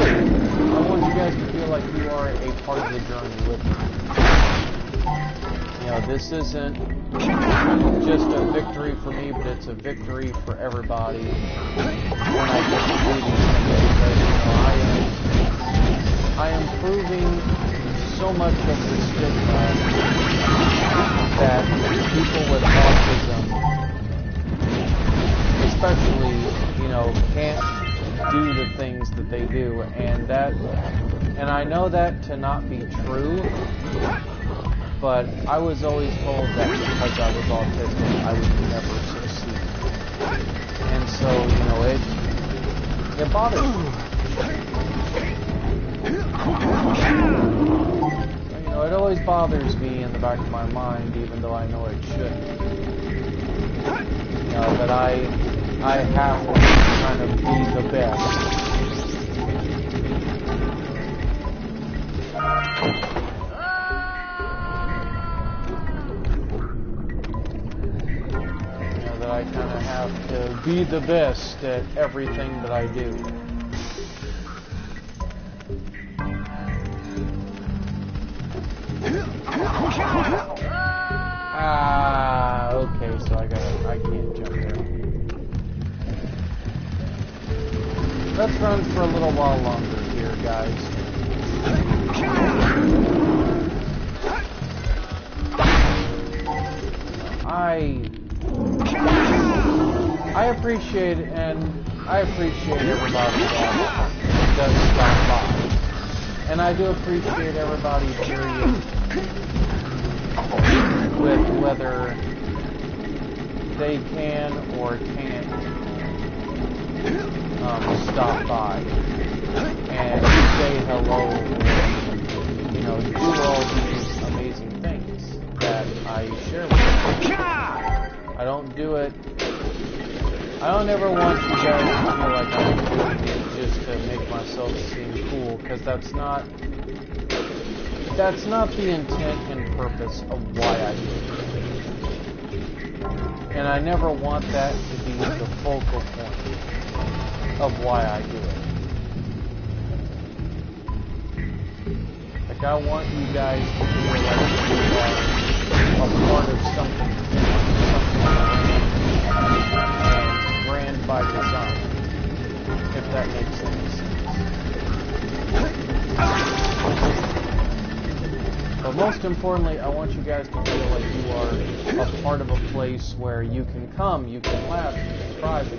I want you guys to feel like you are a part of the journey with me. You know, this isn't just a victory for me, but it's a victory for everybody when I get to do these things, because, you know, I am proving so much of the stigma that people with autism, especially, you know, can't do the things that they do, and I know that to not be true, but I was always told that because I was autistic, I would never succeed. And so, you know, it bothers me. You know, it always bothers me in the back of my mind, even though I know it shouldn't. You know, that I have to kind of be the best. You know, that I kind of have to be the best at everything that I do. Okay, so I can't jump there. Let's run for a little while longer here, guys. I appreciate it, and I appreciate everybody that does stop by. And I do appreciate everybody, period, with whether they can or can't stop by and say hello, or, you know, do all these amazing things that I share with you. I don't do it. I don't ever want you guys to feel like I'm doing it just to make myself seem cool, because that's not the intent and purpose of why I do it. And I never want that to be the focal point of why I do it. Like, I want you guys to feel like you are a part of something grand by design, if that makes any sense. But most importantly, I want you guys to feel like you are a part of a place where you can come, you can laugh, you can cry, but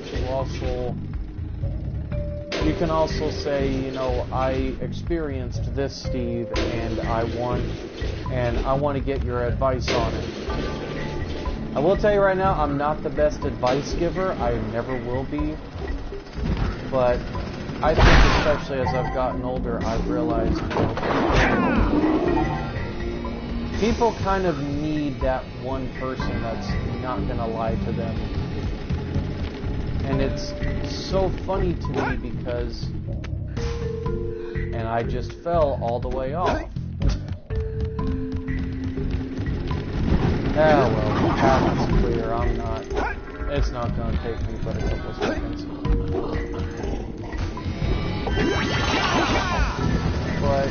you can also say, you know, I experienced this, Steve, and I want to get your advice on it. I will tell you right now, I'm not the best advice giver. I never will be. But I think, especially as I've gotten older, I've realized, you know, people kind of need that one person that's not going to lie to them. And it's so funny to me because, and I just fell all the way off. Ah, well, the path is clear. It's not going to take me but a couple seconds. But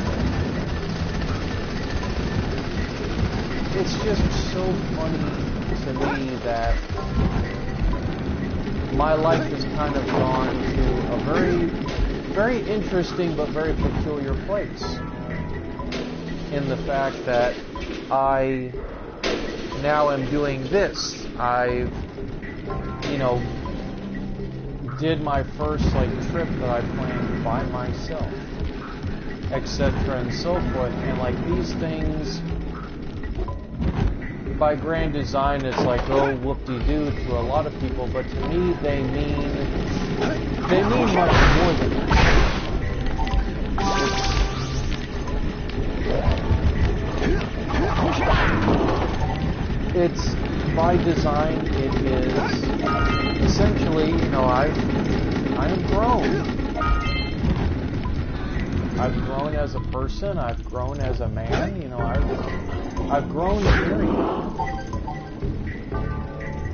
it's just so funny to me that my life has kind of gone to a very, very interesting but very peculiar place. In the fact that I now am doing this. I've, you know, did my first trip that I planned by myself, etc. and so forth. And these things, by grand design, it's like, oh, whoop-de-doo to a lot of people, but to me, they mean much more than that. It's by design. It is essentially, you know, I am grown. I've grown as a person. I've grown as a man. You know, I've grown, period.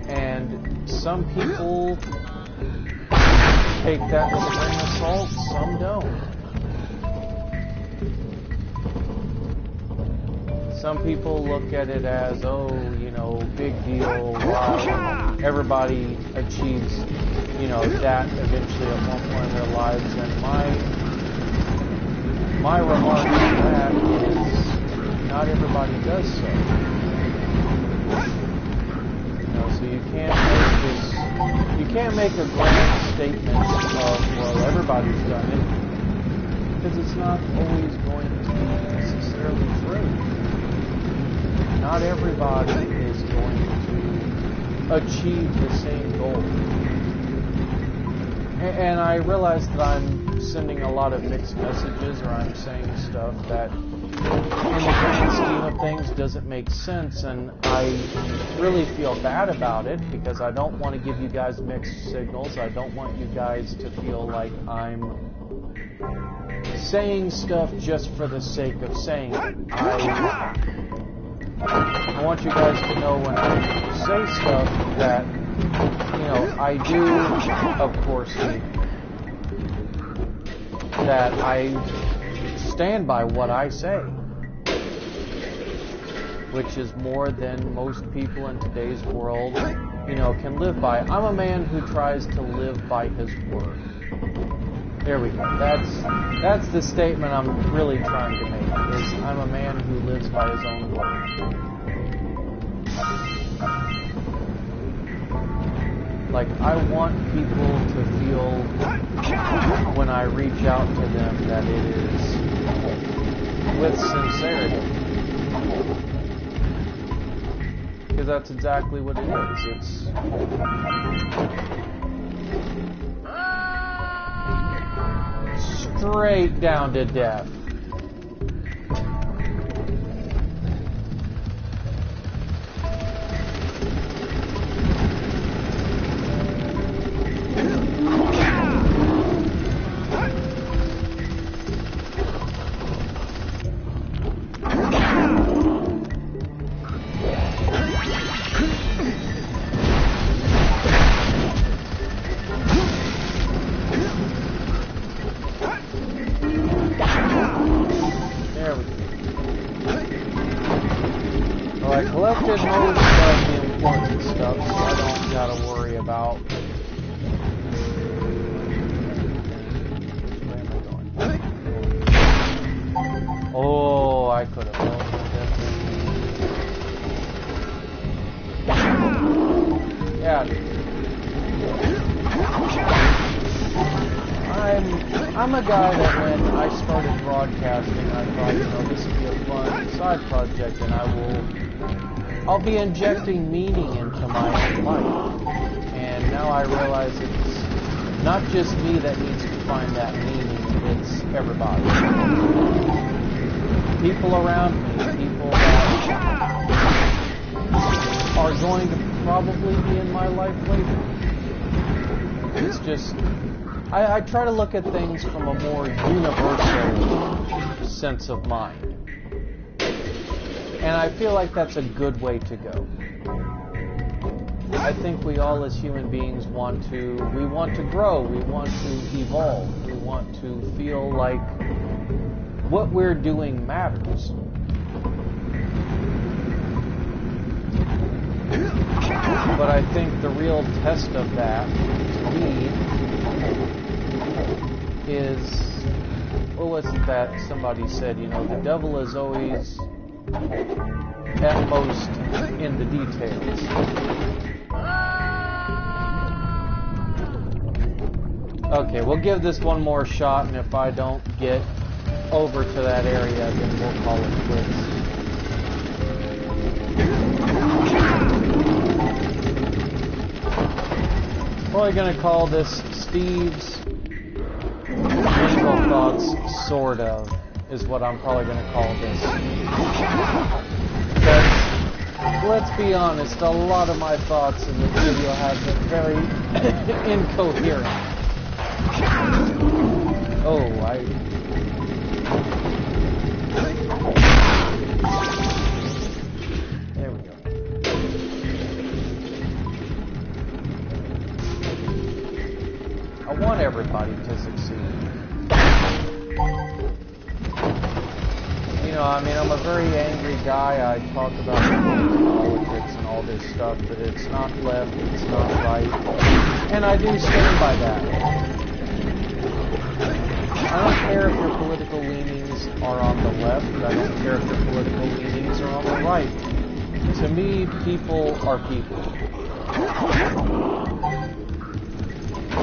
And some people take that with a grain of salt. Some don't. Some people look at it as, oh, you know, big deal. Wow, everybody achieves, you know, that eventually at one point in their lives. And my remark on that is, not everybody does so. You know, so you can't make a grand statement of, well, everybody's done it, because it's not always going to be necessarily true. Not everybody is going to achieve the same goal. And I realize that I'm sending a lot of mixed messages, or I'm saying stuff that in the grand scheme of things doesn't make sense, and I really feel bad about it because I don't want to give you guys mixed signals. I don't want you guys to feel like I'm saying stuff just for the sake of saying it. I want you guys to know when I say stuff that, you know, I do, of course, mean that I stand by what I say, which is more than most people in today's world, you know, can live by. I'm a man who tries to live by his word. There we go. That's the statement I'm really trying to make, is I'm a man who lives by his own word. Like, I want people to feel when I reach out to them that it is with sincerity. Because that's exactly what it is. It's straight down to death. I collected most of the important stuff, so I don't gotta worry about. Where am I going? Oh, I could have opened it. Yeah. I'm a guy that when I started broadcasting, I thought, you know, this would be a fun side project, and I'll be injecting meaning into my own life. And now I realize it's not just me that needs to find that meaning, it's everybody. People around me, people that are going to probably be in my life later. It's just, I try to look at things from a more universal sense of mind. And I feel like that's a good way to go. I think we all as human beings want to grow, we want to evolve, we want to feel like what we're doing matters. But I think the real test of that, to me, is, what was it that somebody said, you know, the devil is always at most in the details. Okay, we'll give this one more shot, and if I don't get over to that area, then we'll call it quits. We're only going to call this Steve's political thoughts, sort of, is what I'm probably going to call this. Because, let's be honest, a lot of my thoughts in this video have been very incoherent. Oh, there we go. I want everybody to succeed. You know, I mean, I'm a very angry guy. I talk about politics and all this stuff, but it's not left, it's not right. And I do stand by that. I don't care if your political leanings are on the left, but I don't care if your political leanings are on the right. To me, people are people.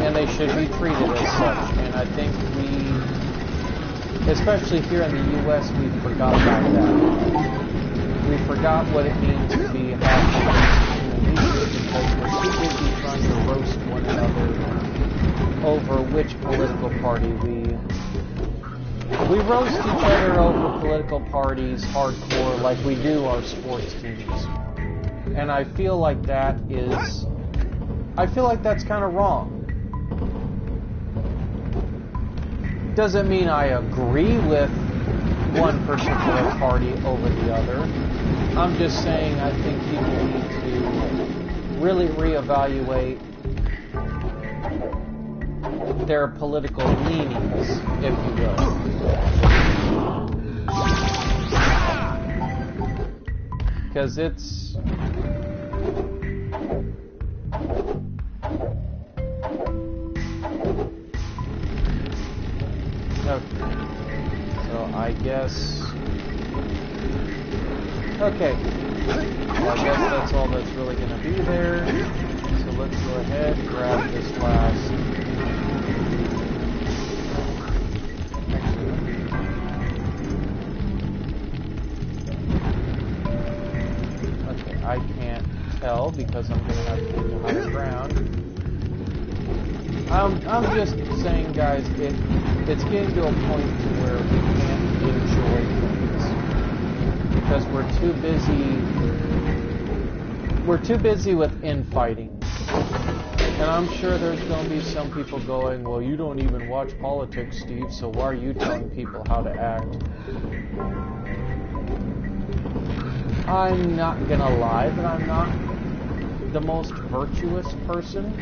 And they should be treated as such. And I think we, especially here in the U.S., we forgot about that. We forgot what it means to be happy because we're too busy trying to roast one another over which political party we roast each other over political parties hardcore like we do our sports teams. And I feel like that's kind of wrong. Doesn't mean I agree with one particular party over the other. I'm just saying I think people need to really reevaluate their political leanings, if you will. Because it's... Okay. So I guess... Okay. Well, I guess that's all that's really going to be there. So let's go ahead and grab this last... Okay, I can't tell because I'm going to have to get to higher ground. I'm just saying, guys, it's getting to a point to where we can't enjoy things because we're too busy with infighting. And I'm sure there's going to be some people going, well, you don't even watch politics, Steve, so why are you telling people how to act? I'm not gonna lie, but I'm not the most virtuous person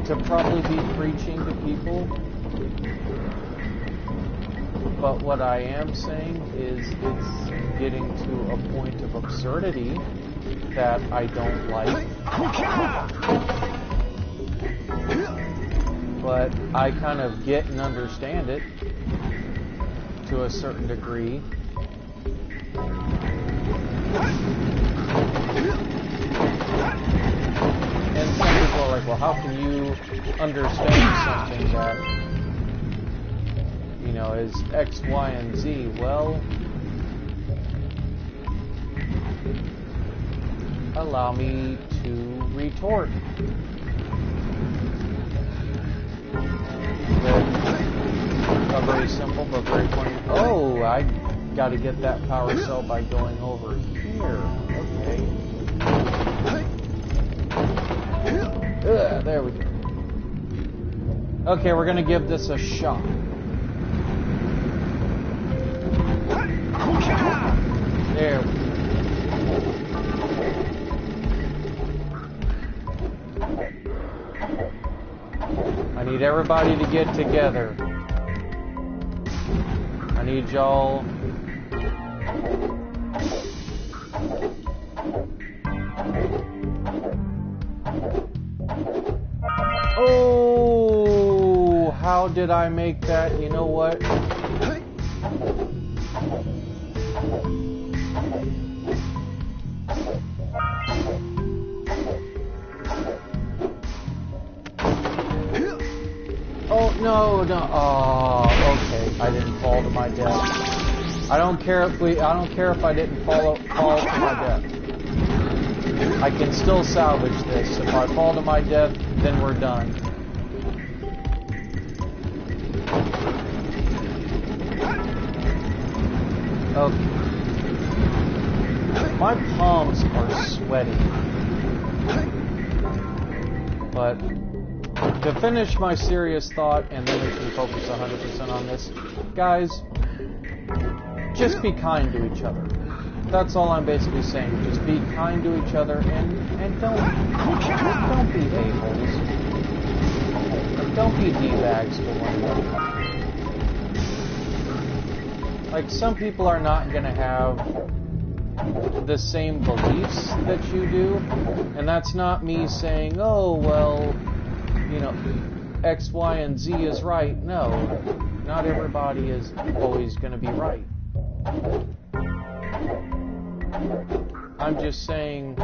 to probably be preaching to people. But what I am saying is it's getting to a point of absurdity that I don't like. But I kind of get and understand it to a certain degree. And some people are like, well, how can you understand something that, you know, is X, Y, and Z? Well, allow me to retort. A very simple but very pointed. Oh, I got to get that power cell by going over here. Okay. There we go. Okay, we're going to give this a shot. There we go. I need everybody to get together. I need y'all... Oh, how did I make that? You know what? Oh, no. Oh, okay. I didn't fall to my death. I don't care if I didn't fall to my death. I can still salvage this. If I fall to my death, then we're done. Okay. My palms are sweaty. But to finish my serious thought, and then we can focus 100% on this, guys, just be kind to each other. That's all I'm basically saying. Just be kind to each other, and don't be a-holes. Like, don't be D-bags for one another. Like, some people are not going to have the same beliefs that you do, and that's not me saying, oh, well, you know, X, Y, and Z is right. No, not everybody is always going to be right. I'm just saying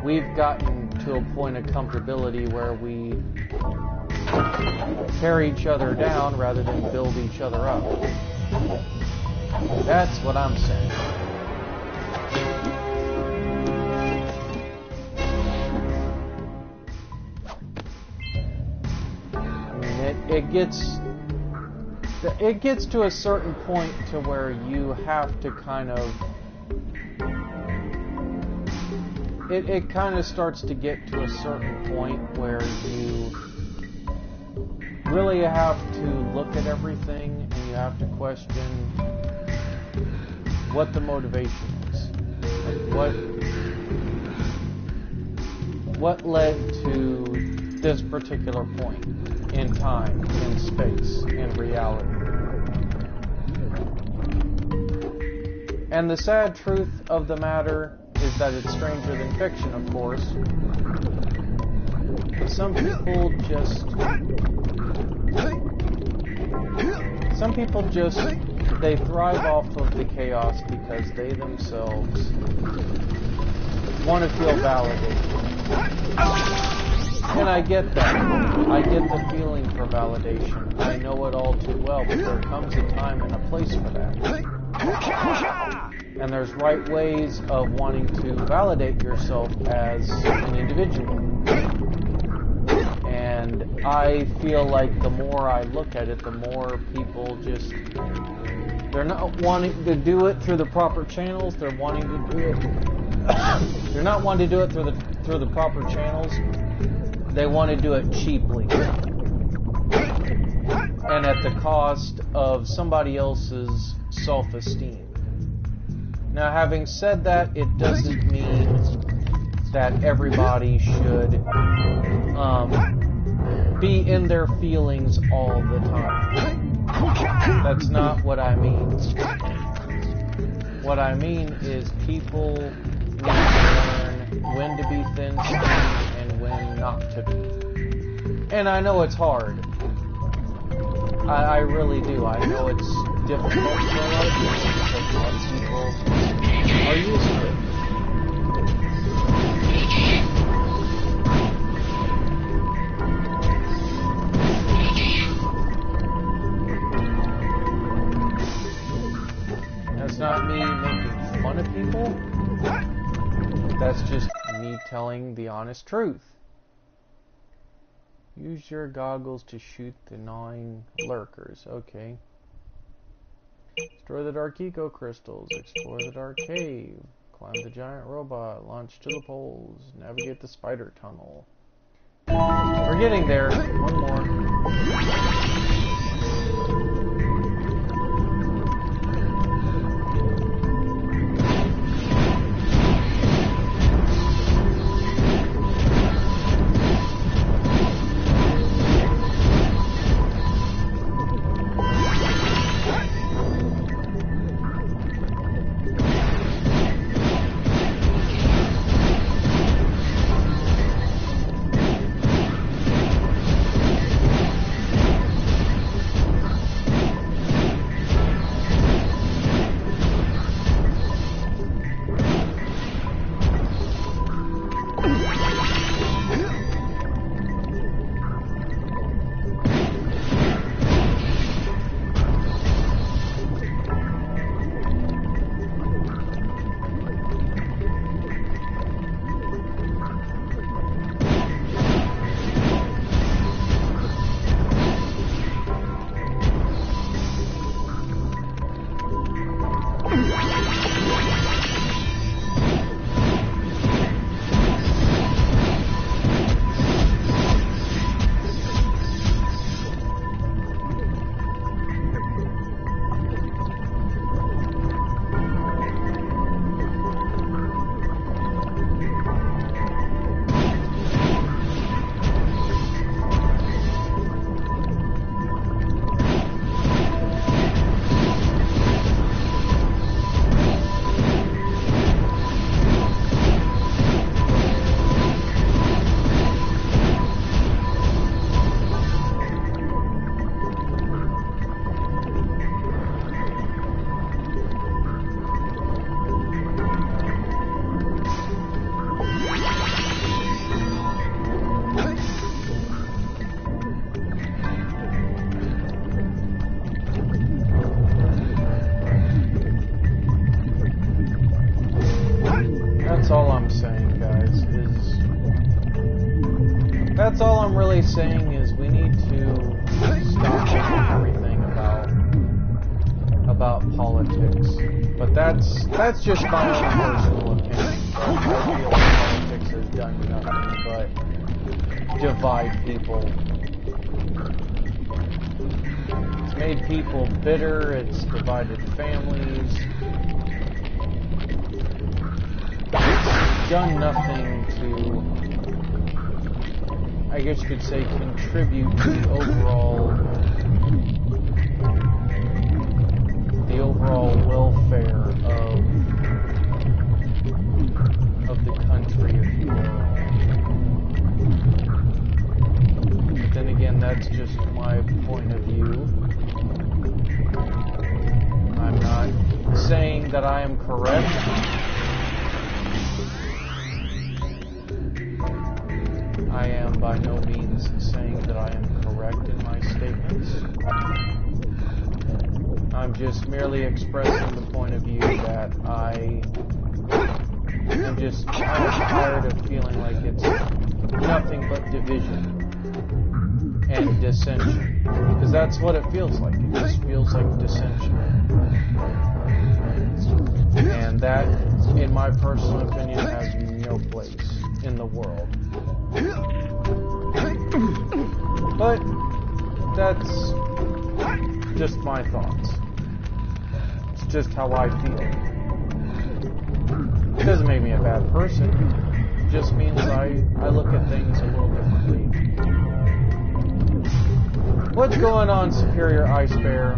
we've gotten to a point of comfortability where we tear each other down rather than build each other up. That's what I'm saying. I mean, it gets to a certain point to where you have to kind of it kind of starts to get to a certain point where you really have to look at everything and you have to question what the motivation is. Like what led to this particular point in time, in space, in reality. And the sad truth of the matter is that it's stranger than fiction, of course. Some people just they thrive off of the chaos because they themselves want to feel validated. And I get that. I get the feeling for validation. I know it all too well, but there comes a time and a place for that. And there's right ways of wanting to validate yourself as an individual. And I feel like the more I look at it, the more people just, they're not wanting to do it through the proper channels, they're wanting to do it, they're not wanting to do it through the proper channels, they want to do it cheaply. And at the cost of somebody else's self-esteem. Now, having said that, it doesn't mean that everybody should be in their feelings all the time. That's not what I mean. What I mean is people need to learn when to be thin-skinned and when not to be. And I know it's hard. I really do. I know it's difficult for a lot of people because a lot of people are used to it. That's not me making fun of people. That's just me telling the honest truth. Use your goggles to shoot the gnawing lurkers. Okay. Destroy the dark eco crystals. Explore the dark cave. Climb the giant robot. Launch to the poles. Navigate the spider tunnel. We're getting there. One more. That's all I'm really saying is we need to stop everything about politics. But that's just my own personal opinion. I feel politics has done nothing but divide people. It's made people bitter, it's divided families. It's done nothing to, I guess you could say, contribute to the overall welfare of the country, if you will. But then again, that's just my point of view. I'm not saying that I am correct. I am by no means saying that I am correct in my statements. I'm just merely expressing the point of view that I am just kind of tired of feeling like it's nothing but division and dissension. Because that's what it feels like. It just feels like dissension. And that, in my personal opinion, has no place in the world. But that's just my thoughts. It's just how I feel. It doesn't make me a bad person. It just means I look at things a little differently. What's going on, Superior Ice Bear?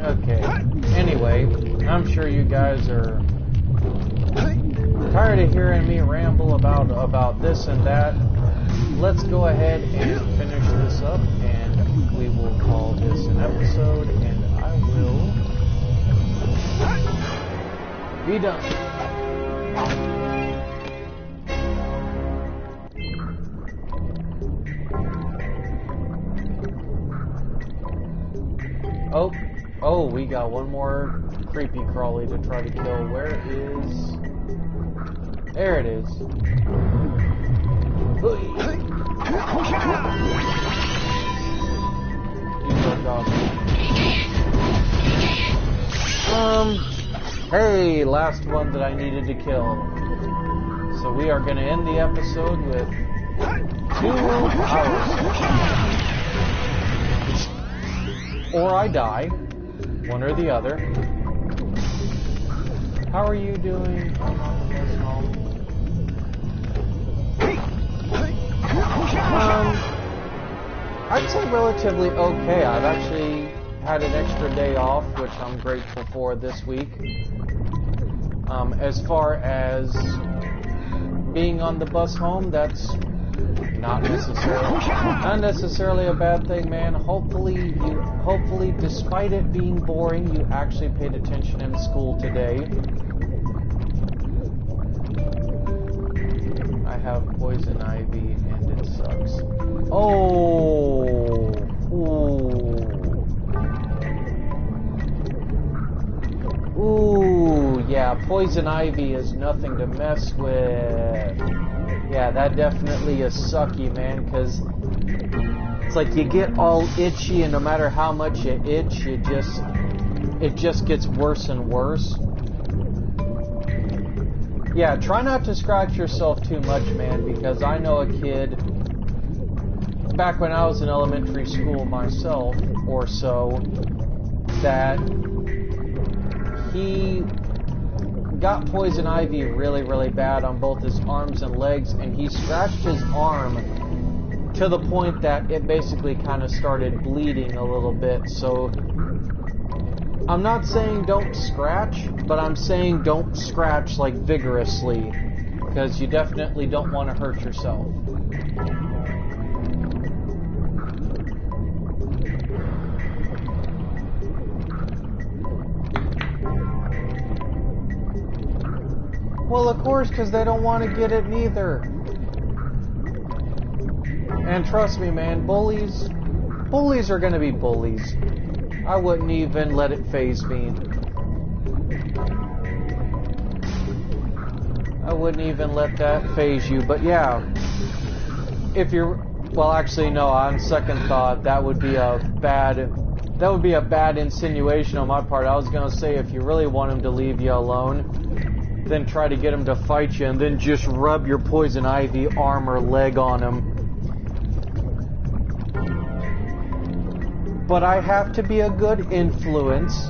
Okay. Anyway, I'm sure you guys are tired of hearing me ramble about this and that. Let's go ahead and finish this up, and we will call this an episode, and I will be done. Oh, we got one more creepy crawly to try to kill. Where is... There it is. You little dog. Hey, last one that I needed to kill. So we are going to end the episode with 2 hours. Or I die. One or the other. How are you doing? I'd say relatively okay. I've actually had an extra day off, which I'm grateful for this week. As far as being on the bus home, that's not necessarily a bad thing, man. Hopefully, despite it being boring, you actually paid attention in school today. I have poison ivy, and it sucks. Oh, ooh, yeah. Poison ivy is nothing to mess with. Yeah, that definitely is sucky, man, because it's like you get all itchy, and no matter how much you itch, it just gets worse and worse. Yeah, try not to scratch yourself too much, man, because I know a kid, back when I was in elementary school myself, or so, that he got poison ivy really, really bad on both his arms and legs, and he scratched his arm to the point that it basically kind of started bleeding a little bit. So I'm not saying don't scratch, but I'm saying don't scratch like vigorously, because you definitely don't want to hurt yourself. Well, of course, because they don't want to get it neither. And trust me, man, bullies are going to be bullies. I wouldn't even let it faze me. I wouldn't even let that faze you, but yeah. If you're, well, actually, no, on second thought, that would be a bad insinuation on my part. I was gonna say, if you really want him to leave you alone, then try to get him to fight you, and then just rub your poison ivy arm or leg on him. But I have to be a good influence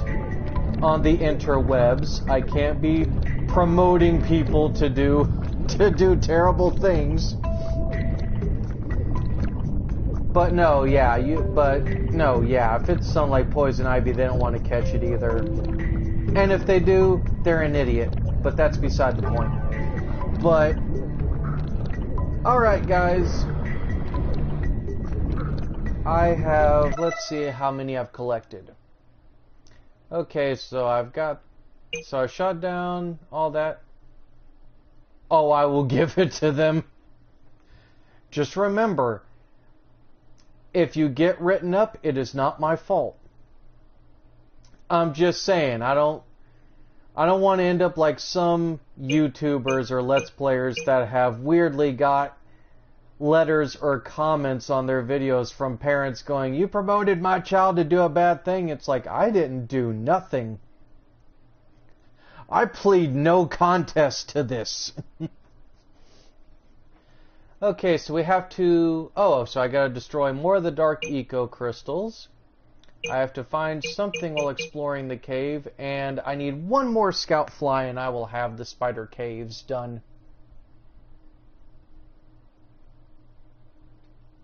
on the interwebs. I can't be promoting people to do terrible things. But no, yeah, if it's something like poison ivy, they don't want to catch it either. And if they do, they're an idiot. But that's beside the point. But alright, guys. I have, let's see how many I've collected. Okay, so I shot down all that. Oh, I will give it to them. Just remember, if you get written up, it is not my fault. I'm just saying, I don't want to end up like some YouTubers or Let's Players that have weirdly got letters or comments on their videos from parents going, "You promoted my child to do a bad thing." It's like, I didn't do nothing. I plead no contest to this. Okay, so we have to... Oh, so I gotta destroy more of the dark eco crystals. I have to find something while exploring the cave, and I need one more scout fly, and I will have the spider caves done.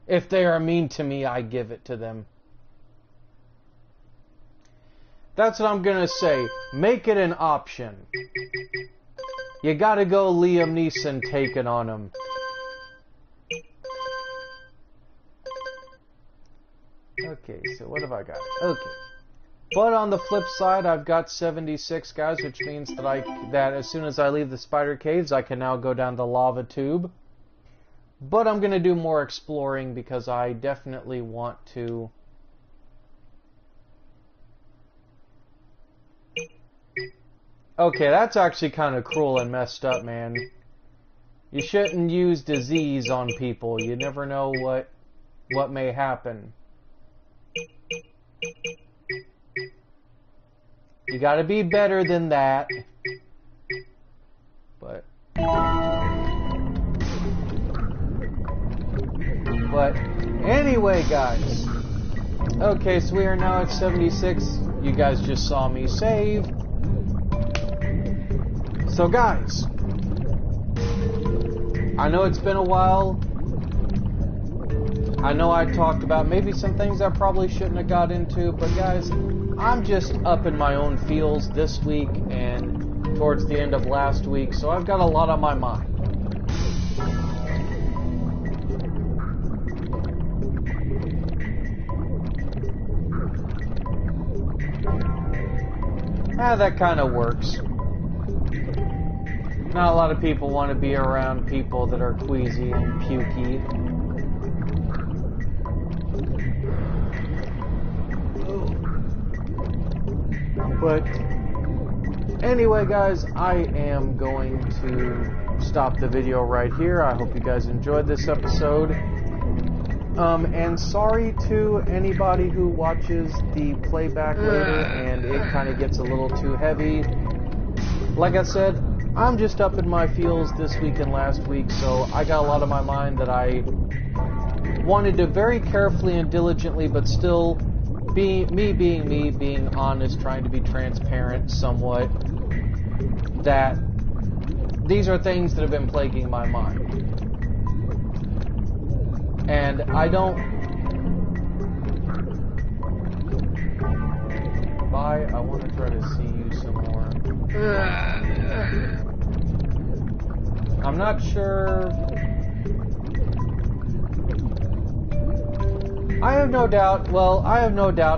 If they are mean to me, I give it to them. That's what I'm gonna say. Make it an option. You gotta go Liam Neeson taking on them. Okay, so what have I got? Okay. But on the flip side, I've got 76 guys, which means that as soon as I leave the spider caves, I can now go down the lava tube. But I'm going to do more exploring because I definitely want to... Okay, that's actually kind of cruel and messed up, man. You shouldn't use disease on people. You never know what may happen. You gotta be better than that. But anyway, guys. Okay, so we are now at 76. You guys just saw me save. So guys, I know it's been a while. I know I talked about maybe some things I probably shouldn't have got into, but guys, I'm just up in my own feels this week and towards the end of last week, so I've got a lot on my mind. That kind of works. Not a lot of people want to be around people that are queasy and pukey. But anyway, guys, I am going to stop the video right here. I hope you guys enjoyed this episode. And sorry to anybody who watches the playback later and it kind of gets a little too heavy. Like I said, I'm just up in my feels this week and last week, so I got a lot on my mind that I wanted to very carefully and diligently, but still being honest, trying to be transparent somewhat, that these are things that have been plaguing my mind. And I don't... Bye, I want to try to see you some more. I'm not sure... I have no doubt,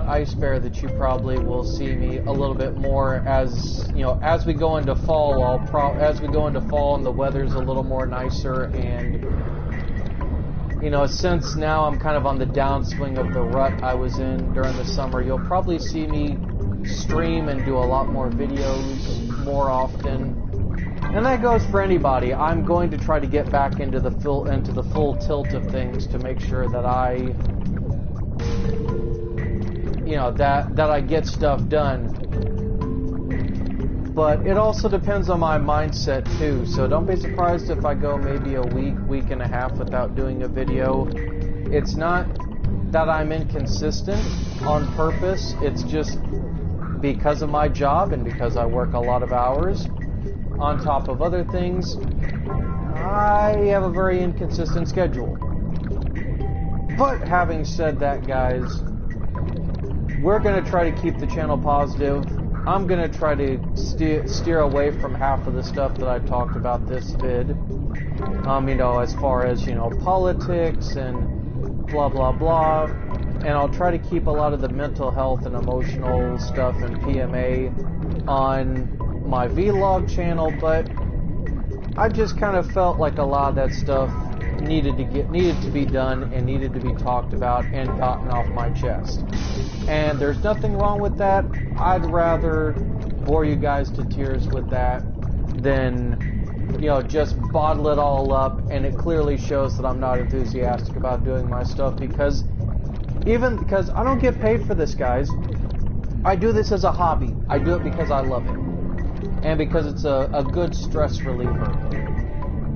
Ice Bear, that you probably will see me a little bit more as, you know, as we go into fall. As we go into fall and the weather's a little more nicer and you know, since now I'm kind of on the downswing of the rut I was in during the summer, you'll probably see me stream and do a lot more videos more often. And that goes for anybody. I'm going to try to get back into the full tilt of things to make sure that I, you know, that I get stuff done. But it also depends on my mindset too. So don't be surprised if I go maybe a week and a half without doing a video. It's not that I'm inconsistent on purpose. It's just because of my job and because I work a lot of hours on top of other things. I have a very inconsistent schedule. But having said that, guys, we're going to try to keep the channel positive. I'm going to try to steer away from half of the stuff that I talked about this vid. You know, as far as, you know, politics and blah, blah, blah. And I'll try to keep a lot of the mental health and emotional stuff and PMA on my vlog channel, but I just kind of felt like a lot of that stuff needed to be done and needed to be talked about and gotten off my chest. And there's nothing wrong with that. I'd rather bore you guys to tears with that than, you know, just bottle it all up. And it clearly shows that I'm not enthusiastic about doing my stuff, because I don't get paid for this, guys. I do this as a hobby. I do it because I love it. And because it's a good stress reliever.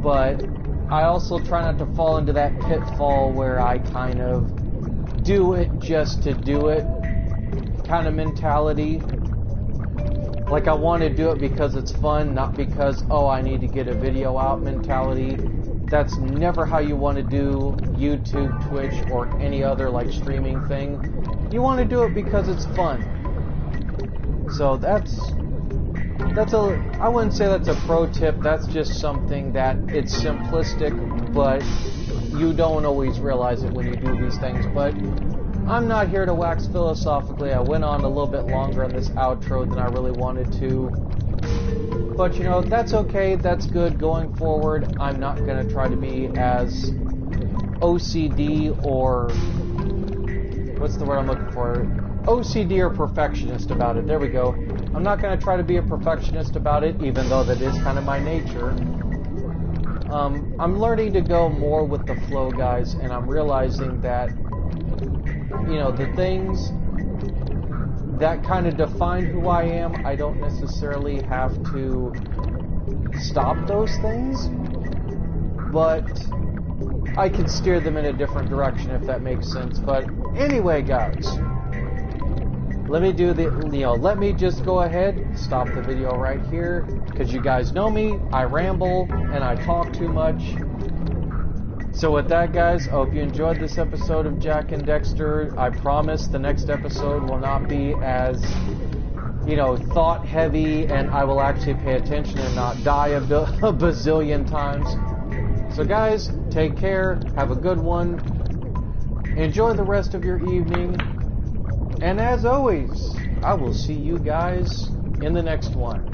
But I also try not to fall into that pitfall where I kind of do it just to do it kind of mentality. Like I want to do it because it's fun, not because, oh, I need to get a video out mentality. That's never how you want to do YouTube, Twitch, or any other like streaming thing. You want to do it because it's fun. So I wouldn't say that's a pro tip. That's just something that it's simplistic, but you don't always realize it when you do these things. But I'm not here to wax philosophically. I went on a little bit longer on this outro than I really wanted to. But, you know, that's okay. That's good. Going forward, I'm not going to try to be as OCD or... what's the word I'm looking for? OCD or perfectionist about it. There we go. I'm not going to try to be a perfectionist about it, even though that is kind of my nature. I'm learning to go more with the flow, guys, and I'm realizing that, you know, the things that kind of define who I am, I don't necessarily have to stop those things, but I can steer them in a different direction, if that makes sense. But anyway, guys, let me just go ahead, stop the video right here, because you guys know me, I ramble, and I talk too much. So with that, guys, I hope you enjoyed this episode of Jak and Dexster. I promise the next episode will not be as, you know, thought heavy, and I will actually pay attention and not die a bazillion times. So guys, take care, have a good one, enjoy the rest of your evening, and as always, I will see you guys in the next one.